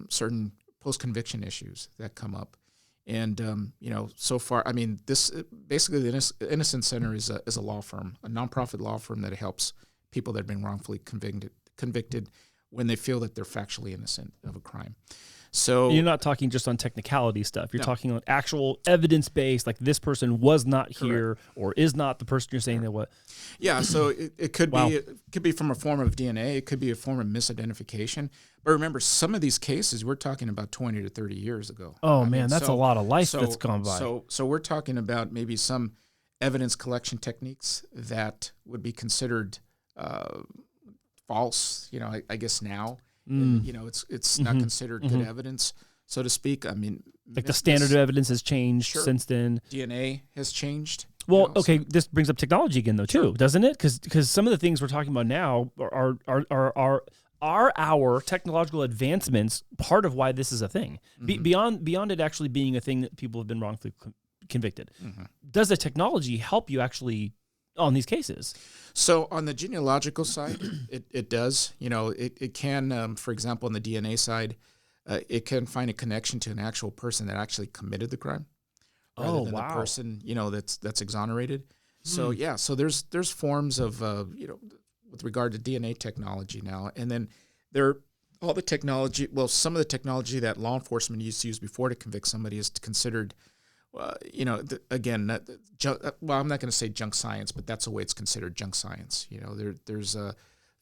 certain post-conviction issues that come up. And, so far, this basically the Innocence Center is a law firm, a nonprofit law firm that helps people that have been wrongfully convicted when they feel that they're factually innocent of a crime. So you're not talking just on technicality stuff. You're talking on actual evidence-based, like this person was not here or is not the person you're saying that what. Yeah, so it could be from a form of DNA. It could be a form of misidentification. But remember, some of these cases, we're talking about 20 to 30 years ago. Oh, man, that's a lot of life that's gone by. So we're talking about maybe some evidence collection techniques that would be considered false, I guess now. And, it's not considered good evidence, so to speak. Like the standard of evidence has changed since then. DNA has changed. Well, this brings up technology again, though, too, doesn't it? Because some of the things we're talking about now are our technological advancements part of why this is a thing. Beyond it actually being a thing that people have been wrongfully convicted. Does the technology help you actually on these cases? So on the genealogical side, it does. It can, for example, on the DNA side, it can find a connection to an actual person that actually committed the crime, rather than the person that's exonerated. So so there's forms of with regard to DNA technology now, and then all the technology. Well, some of the technology that law enforcement used to use before to convict somebody is considered. I'm not going to say junk science, but that's the way it's considered, junk science. There's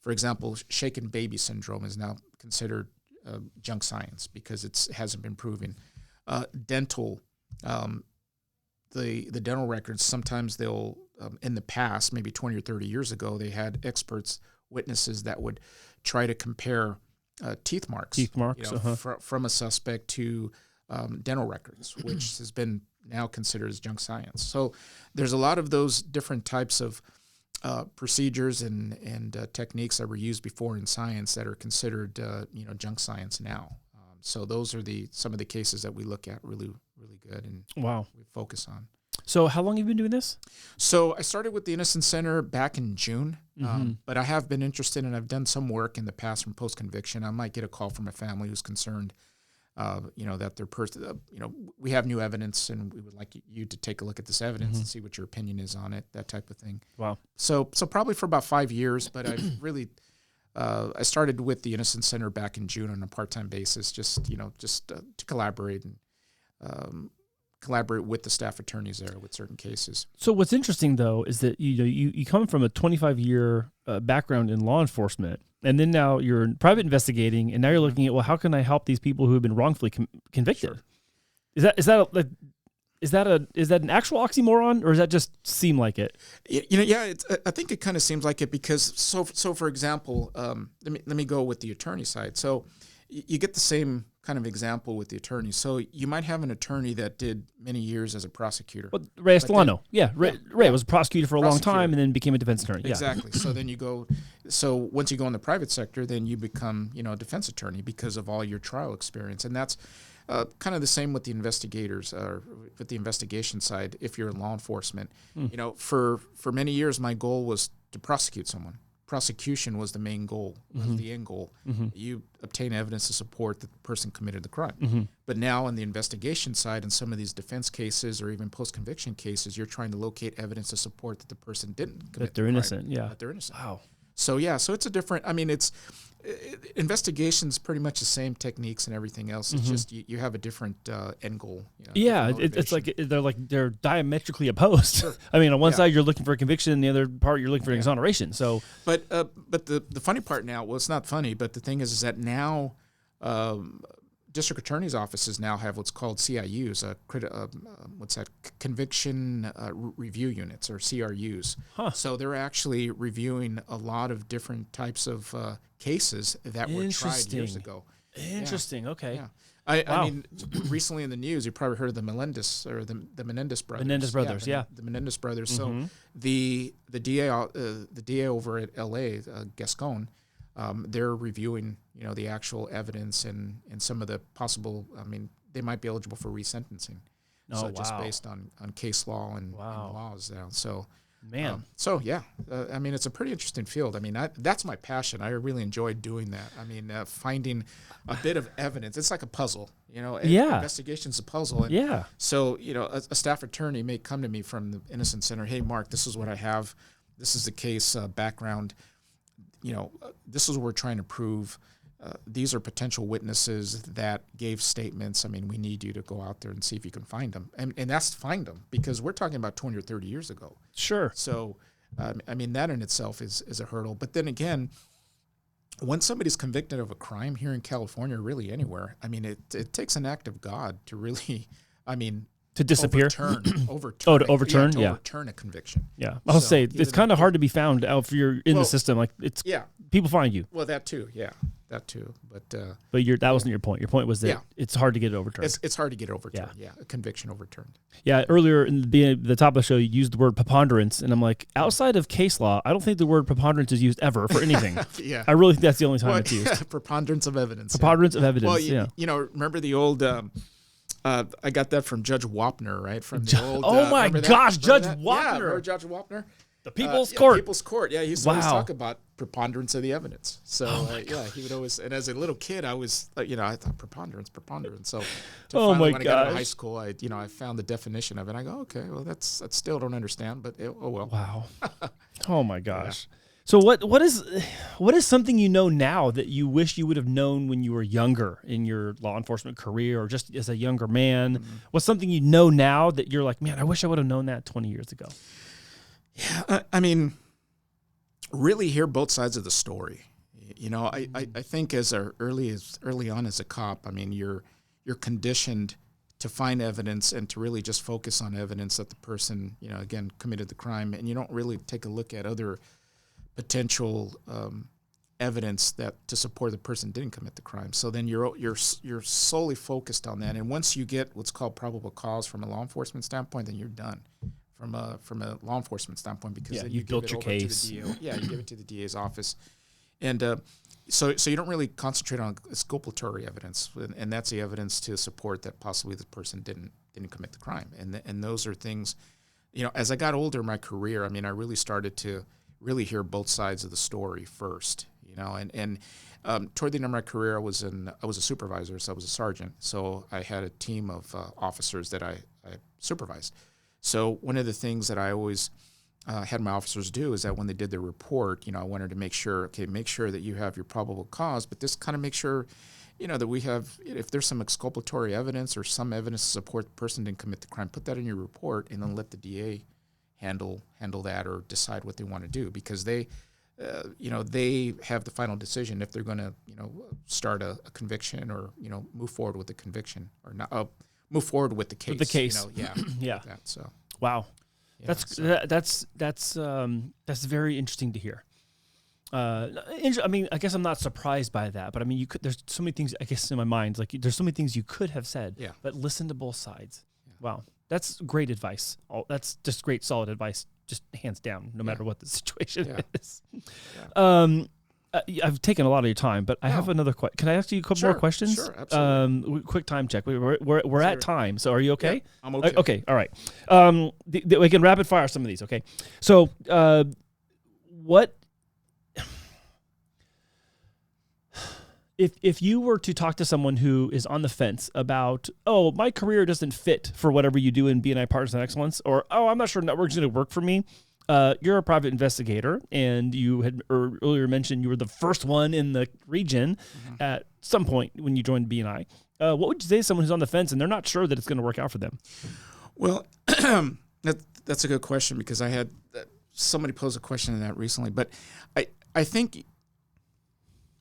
for example, shaken baby syndrome is now considered junk science because it hasn't been proven. Dental, the dental records, sometimes they'll, in the past, maybe 20 or 30 years ago, they had experts, witnesses that would try to compare teeth marks, from a suspect to dental records, which has been now considered as junk science. So there's a lot of those different types of procedures and techniques that were used before in science that are considered junk science now. So those are some of the cases that we look at really good and we focus on. So how long have you been doing this? So I started with the Innocence Center back in June, but I have been interested and I've done some work in the past from post-conviction. I might get a call from a family who's concerned, that their person, we have new evidence and we would like you to take a look at this evidence and see what your opinion is on it, that type of thing. Wow. So probably for about 5 years, but I've really, I started with the Innocence Center back in June on a part-time basis, just to collaborate and collaborate with the staff attorneys there with certain cases. So what's interesting though is that you come from a 25-year background in law enforcement, and then now you're in private investigating, and now you're looking at, well, how can I help these people who have been wrongfully convicted? Sure. Is that an actual oxymoron, or does that just seem like it? I think it kind of seems like it because so for example, let me go with the attorney side. So you get the same kind of example with the attorney. So you might have an atteorney that did many years as a prosecutor. Well, Ray Estelano. Ray was a prosecutor for a long time and then became a defense attorney. Exactly. So then once you go in the private sector, then you become, a defense attorney because of all your trial experience. And that's kind of the same with the investigators, or with the investigation side. If you're in law enforcement, for many years, my goal was to prosecute someone. Prosecution was the main goal, was the end goal. You obtain evidence to support that the person committed the crime. But now on the investigation side, in some of these defense cases or even post-conviction cases, you're trying to locate evidence to support that the person didn't commit that they're innocent. Yeah, that they're innocent. Wow. So it's a different. Investigation's pretty much the same techniques and everything else. It's just you have a different end goal. It's like they're diametrically opposed. Sure. On one side you're looking for a conviction, and the other part you're looking for an exoneration. So, but the funny part now, well, it's not funny, but the thing is that now district attorney's offices now have what's called CIUs, conviction review units, or CRUs. So they're actually reviewing a lot of different types of cases that were tried years ago. Interesting. Okay. Yeah. I mean, recently in the news, you probably heard of the Menendez brothers. The Menendez brothers. So the DA over at LA, Gascon, they're reviewing, the actual evidence and some of the possible. They might be eligible for resentencing. Just based on case law and laws now. So. Man. It's a pretty interesting field. That's my passion. I really enjoy doing that. Finding a bit of evidence. It's like a puzzle, Investigation's a puzzle. And so, a staff attorney may come to me from the Innocence Center. Hey, Marc, this is what I have. This is the case background. This is what we're trying to prove. These are potential witnesses that gave statements. We need you to go out there and see if you can find them. And that's find them, because we're talking about 20 or 30 years ago. Sure. So, that in itself is a hurdle. But then again, when somebody's convicted of a crime here in California, or really anywhere, it takes an act of God to really, to disappear, overturn a conviction. Yeah, I'll say it's kind of hard to be found if you're in the system. Like people find you. Well, that too, that too. But that wasn't your point. Your point was that it's hard to get it overturned. It's hard to get it overturned. Yeah, a conviction overturned. Yeah, earlier in the top of the show, you used the word preponderance, and I'm like, outside of case law, I don't think the word preponderance is used ever for anything. I really think that's the only time it's used. Preponderance of evidence. Preponderance of evidence. Well, remember the old. I got that from Judge Wapner, right? From the old. Oh my gosh, Judge Wapner! Yeah, remember Judge Wapner? The People's Court. People's Court. Yeah, he used to always talk about preponderance of the evidence. So he would always. And as a little kid, I was, I thought preponderance. So finally, when I got into high school, I found the definition of it. I go, okay, well, I still don't understand, but oh well. Wow. Oh my gosh. Yeah. So what is something now that you wish you would have known when you were younger in your law enforcement career, or just as a younger man? Mm-hmm. What's something now that you're like, man, I wish I would have known that 20 years ago? Yeah, really hear both sides of the story. You know, I think as early on as a cop, I mean, you're conditioned to find evidence and to really just focus on evidence that the person, you know, again, committed the crime, and you don't really take a look at other potential evidence that to support the person didn't commit the crime. So then you're solely focused on that, and once you get what's called probable cause from a law enforcement standpoint, then you're done from a law enforcement standpoint, because then you built your case. To the DA. Yeah, you give it to the DA's office, and so you don't really concentrate on exculpatory evidence, and that's the evidence to support that possibly the person didn't commit the crime, and those are things, you know, as I got older in my career, I mean, I really started to really hear both sides of the story first, you know, and toward the end of my career, I was a supervisor, so I was a sergeant, so I had a team of officers that I supervised. So one of the things that I always had my officers do is that when they did their report, you know, I wanted to make sure that you have your probable cause, but this kind of make sure, you know, that we have, if there's some exculpatory evidence or some evidence to support the person didn't commit the crime, put that in your report, and then let the DA handle that or decide what they want to do, because they, you know, they have the final decision if they're going to, you know, start a conviction or, you know, move forward with the conviction or not, move forward with the case. With the case, you know, yeah, yeah. Like that, so Wow. yeah, That's very interesting to hear. I mean, I guess I'm not surprised by that, but I mean, there's so many things, I guess, in my mind, like there's so many things you could have said, Yeah. but listen to both sides. Yeah. Wow. That's great advice. That's just great, solid advice, just hands down, no matter what the situation Yeah. is. Yeah. I've taken a lot of your time, but I have another question. Can I ask you a couple more questions? Sure, absolutely. Quick time check. We're at time, so are you okay? Yeah, I'm okay. Okay, all right. We can rapid fire some of these, okay? So, what if you were to talk to someone who is on the fence about, oh, my career doesn't fit for whatever you do in BNI Partners in Excellence, or, oh, I'm not sure network's going to work for me. You're a private investigator, and you had earlier mentioned you were the first one in the region at some point when you joined BNI. What would you say to someone who's on the fence and they're not sure that it's going to work out for them? Well, that's a good question, because I had somebody pose a question on that recently. But I think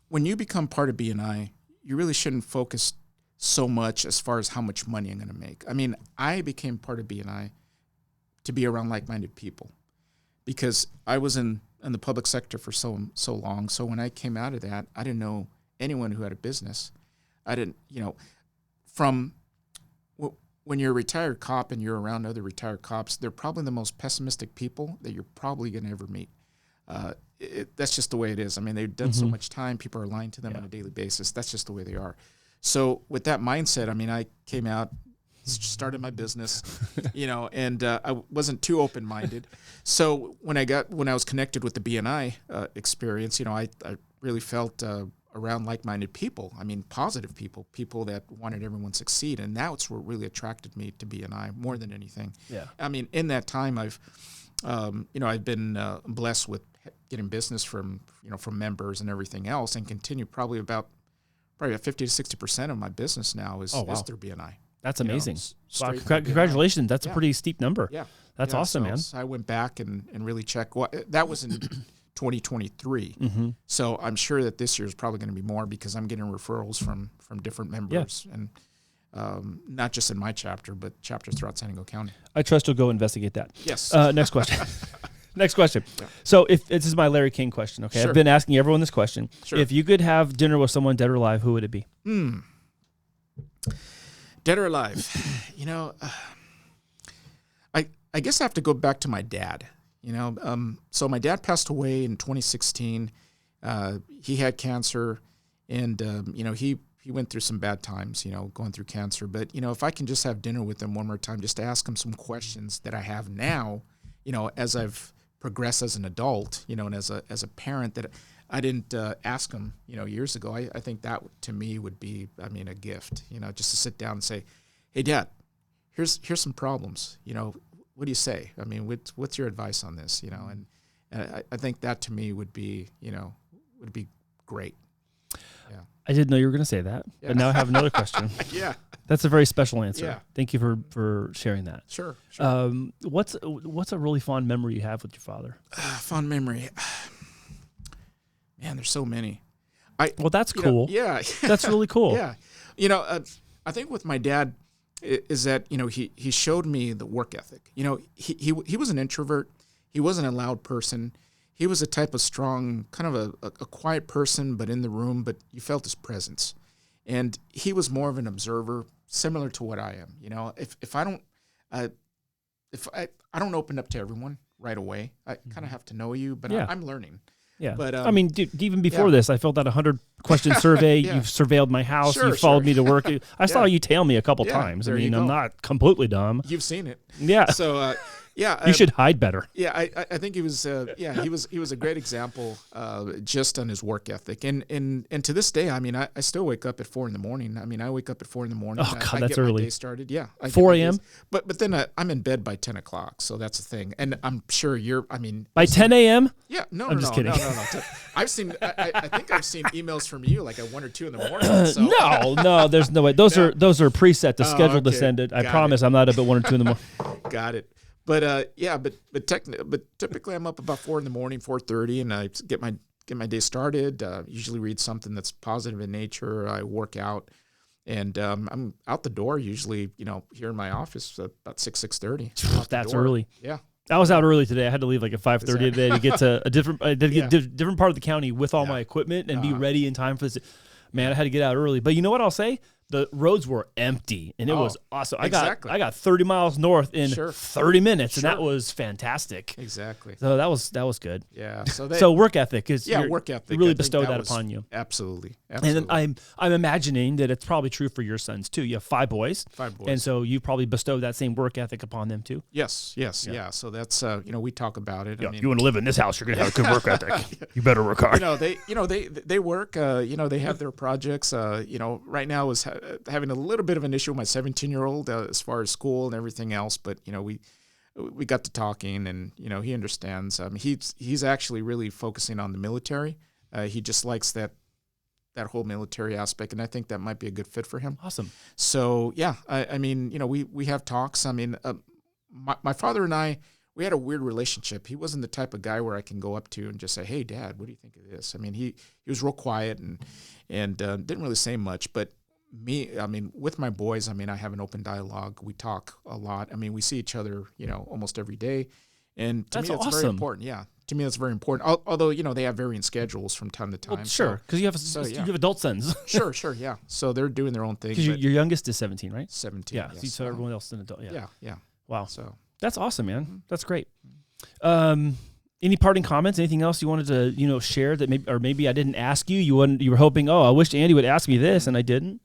when you become part of BNI, you really shouldn't focus so much as far as how much money I'm going to make. I mean, I became part of BNI to be around like-minded people, because I was in the public sector for so long. So when I came out of that, I didn't know anyone who had a business. I didn't, you know, when you're a retired cop and you're around other retired cops, they're probably the most pessimistic people that you're probably going to ever meet. That's just the way it is. I mean, they've done so much time. People are lying to them on a daily basis. That's just the way they are. So with that mindset, I mean, I came out, started my business, you know, and I wasn't too open-minded. So when I was connected with the BNI experience, you know, I really felt around like-minded people. I mean, positive people that wanted everyone to succeed, and that's what really attracted me to BNI more than anything. Yeah. I mean, in that time, I've been blessed with getting business from members and everything else, and continue probably about 50 to 60% of my business now is through BNI. That's amazing. Wow, congratulations. That's a pretty steep number. Yeah. That's awesome, man. So I went back and really checked. That was in 2023. So I'm sure that this year is probably going to be more, because I'm getting referrals from different members, and not just in my chapter, but chapters throughout San Diego County. I trust you'll go investigate that. Yes. Next question. Next question. Yeah. So if this is my Larry King question, okay? Sure. I've been asking everyone this question. Sure. If you could have dinner with someone dead or alive, who would it be? Dead or alive? You know, I guess I have to go back to my dad. You know, so my dad passed away in 2016. He had cancer, and you know, he went through some bad times, you know, going through cancer. But you know, if I can just have dinner with him one more time, just to ask him some questions that I have now, you know, as I've progressed as an adult, you know, and as a parent that I didn't ask him, you know, years ago. I think that to me would be, I mean, a gift, you know, just to sit down and say, hey, Dad, here's some problems, you know, what do you say? I mean, what's your advice on this, you know? And I think that to me would be, you know, would be great. Yeah. I didn't know you were going to say that, but now I have another question. Yeah. That's a very special answer. Yeah. Thank you for sharing that. Sure. What's a really fond memory you have with your father? Fond memory. Man, there's so many. Well, that's cool. Yeah. That's really cool. Yeah. I think with my dad is that, he showed me the work ethic. He was an introvert. He wasn't a loud person. He was a type of strong, kind of a quiet person, but in the room, but you felt his presence. And he was more of an observer, similar to what I am. If I don't, if I don't open up to everyone right away, I kind of have to know you, but I'm learning. Yeah. But I mean, dude, even before this, I filled out a 100-question survey. You've surveilled my house. You followed me to work. I saw you tail me a couple times. I mean, I'm not completely dumb. You've seen it. Yeah. So, you should hide better. Yeah, I think he was. He was a great example, just on his work ethic. And to this day, I mean, I still wake up at 4 a.m. I mean, I wake up at 4 a.m. Oh God, I that's get early. My day started. Yeah, 4 a.m. But then I'm in bed by 10 o'clock. So that's the thing. And I'm sure you're. I mean, by 10 a.m. Yeah, I'm just kidding. No. I've seen. I think I've seen emails from you like at 1 or 2 in the morning. So. No, there's no way. Those are preset to schedule to send it. I promise I'm not up at 1 or 2 in the morning. Got it. But typically I'm up about 4 in the morning, 4:30, and I get my day started. Usually read something that's positive in nature. I work out, and I'm out the door usually. Here in my office about 6:30. That's early. Yeah. I was out early today. I had to leave like at 5:30 today to get to a different part of the county with all my equipment and be ready in time for this. Man, I had to get out early. But you know what I'll say? The roads were empty, and it was awesome. I got 30 miles north in 30 minutes, and that was fantastic. Exactly. So that was good. Yeah. So work ethic is work ethic. Really bestowed that upon you. Absolutely. And then I'm imagining that it's probably true for your sons too. You have 5 boys. 5 boys. And so you probably bestowed that same work ethic upon them too. Yes. Yeah. So that's we talk about it. Yeah, I mean, you want to live in this house, you're gonna have a good work ethic. You better work hard. They work. They have their projects. Right now is having a little bit of an issue with my 17-year-old as far as school and everything else, but we got to talking, and he understands. He's actually really focusing on the military. He just likes that whole military aspect, and I think that might be a good fit for him. Awesome. So yeah, I mean, we have talks. I mean, my father and I, we had a weird relationship. He wasn't the type of guy where I can go up to and just say, "Hey, Dad, what do you think of this?" I mean, he was real quiet and didn't really say much, but me, I mean, with my boys, I mean, I have an open dialogue. We talk a lot. I mean, we see each other, almost every day. And to me, that's very important. Yeah. To me, that's very important. Although, they have varying schedules from time to time. Well, sure. Because you have adult sons. Sure. Yeah. So they're doing their own thing. Because your youngest is 17, right? 17. Yeah. Yes. So everyone else is an adult. Yeah. Yeah. Wow. So that's awesome, man. Mm-hmm. That's great. Any parting comments? Anything else you wanted to, share that maybe I didn't ask you? You were hoping, I wish Andy would ask me this, and I didn't.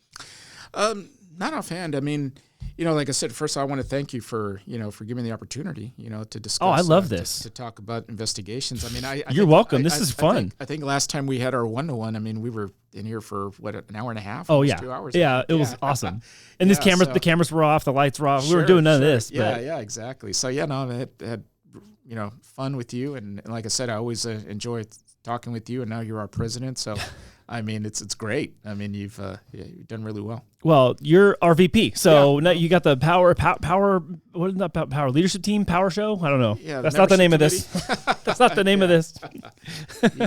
Not offhand. I mean, like I said, first I want to thank you for giving me the opportunity, to discuss. Oh, I love this. To talk about investigations. I mean, you're welcome. This is fun. I think last time we had our 1-to-1, I mean, we were in here for an hour and a half. Oh yeah, 2 hours. Yeah, it was awesome. And the cameras were off, the lights were off. We were doing none of this. Yeah, exactly. So I had fun with you, and like I said, I always enjoy talking with you. And now you're our president, so. I mean, it's great. I mean, you've done really well. Well, you're our VP, so now you got the power. What is that? Power leadership team, power show. I don't know. Yeah, that's not the name of this. That's not the name of this.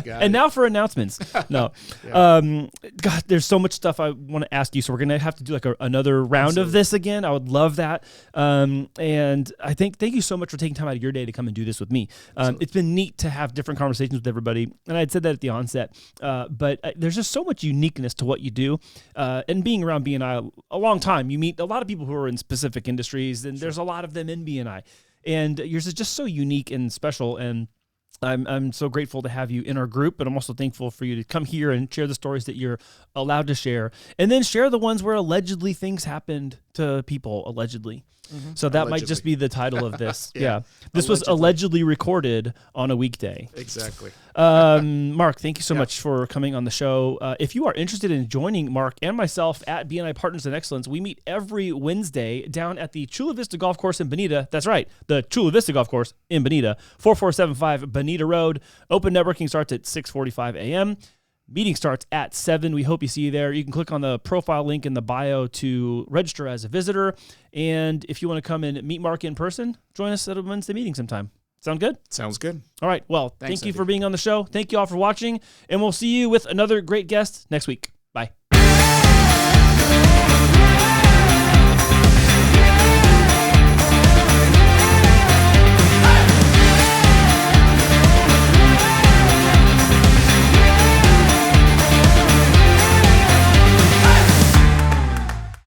And now for announcements. No, God, there's so much stuff I want to ask you. So we're gonna have to do like another round of this again. I would love that. And I thank you so much for taking time out of your day to come and do this with me. It's been neat to have different conversations with everybody, and I'd said that at the onset. But there's just so much uniqueness to what you do, and being around BNI a long time, you meet a lot of people who are in specific industries, and there's a lot of them in BNI, and yours is just so unique and special. And I'm so grateful to have you in our group, but I'm also thankful for you to come here and share the stories that you're allowed to share, and then share the ones where allegedly things happened to people, allegedly. Mm-hmm. So that might just be the title of this. Yeah. This was allegedly recorded on a weekday. Exactly. Marc, thank you so much for coming on the show. If you are interested in joining Marc and myself at BNI Partners in Excellence, we meet every Wednesday down at the Chula Vista Golf Course in Bonita. That's right, the Chula Vista Golf Course in Bonita, 4475 Bonita Road. Open networking starts at 6:45 a.m. Meeting starts at 7. We hope you see you there. You can click on the profile link in the bio to register as a visitor. And if you want to come and meet Marc in person, join us at a Wednesday meeting sometime. Sound good? Sounds good. All right. Well, Thanks, thank you Andy. for being on the show. Thank you all for watching, and we'll see you with another great guest next week.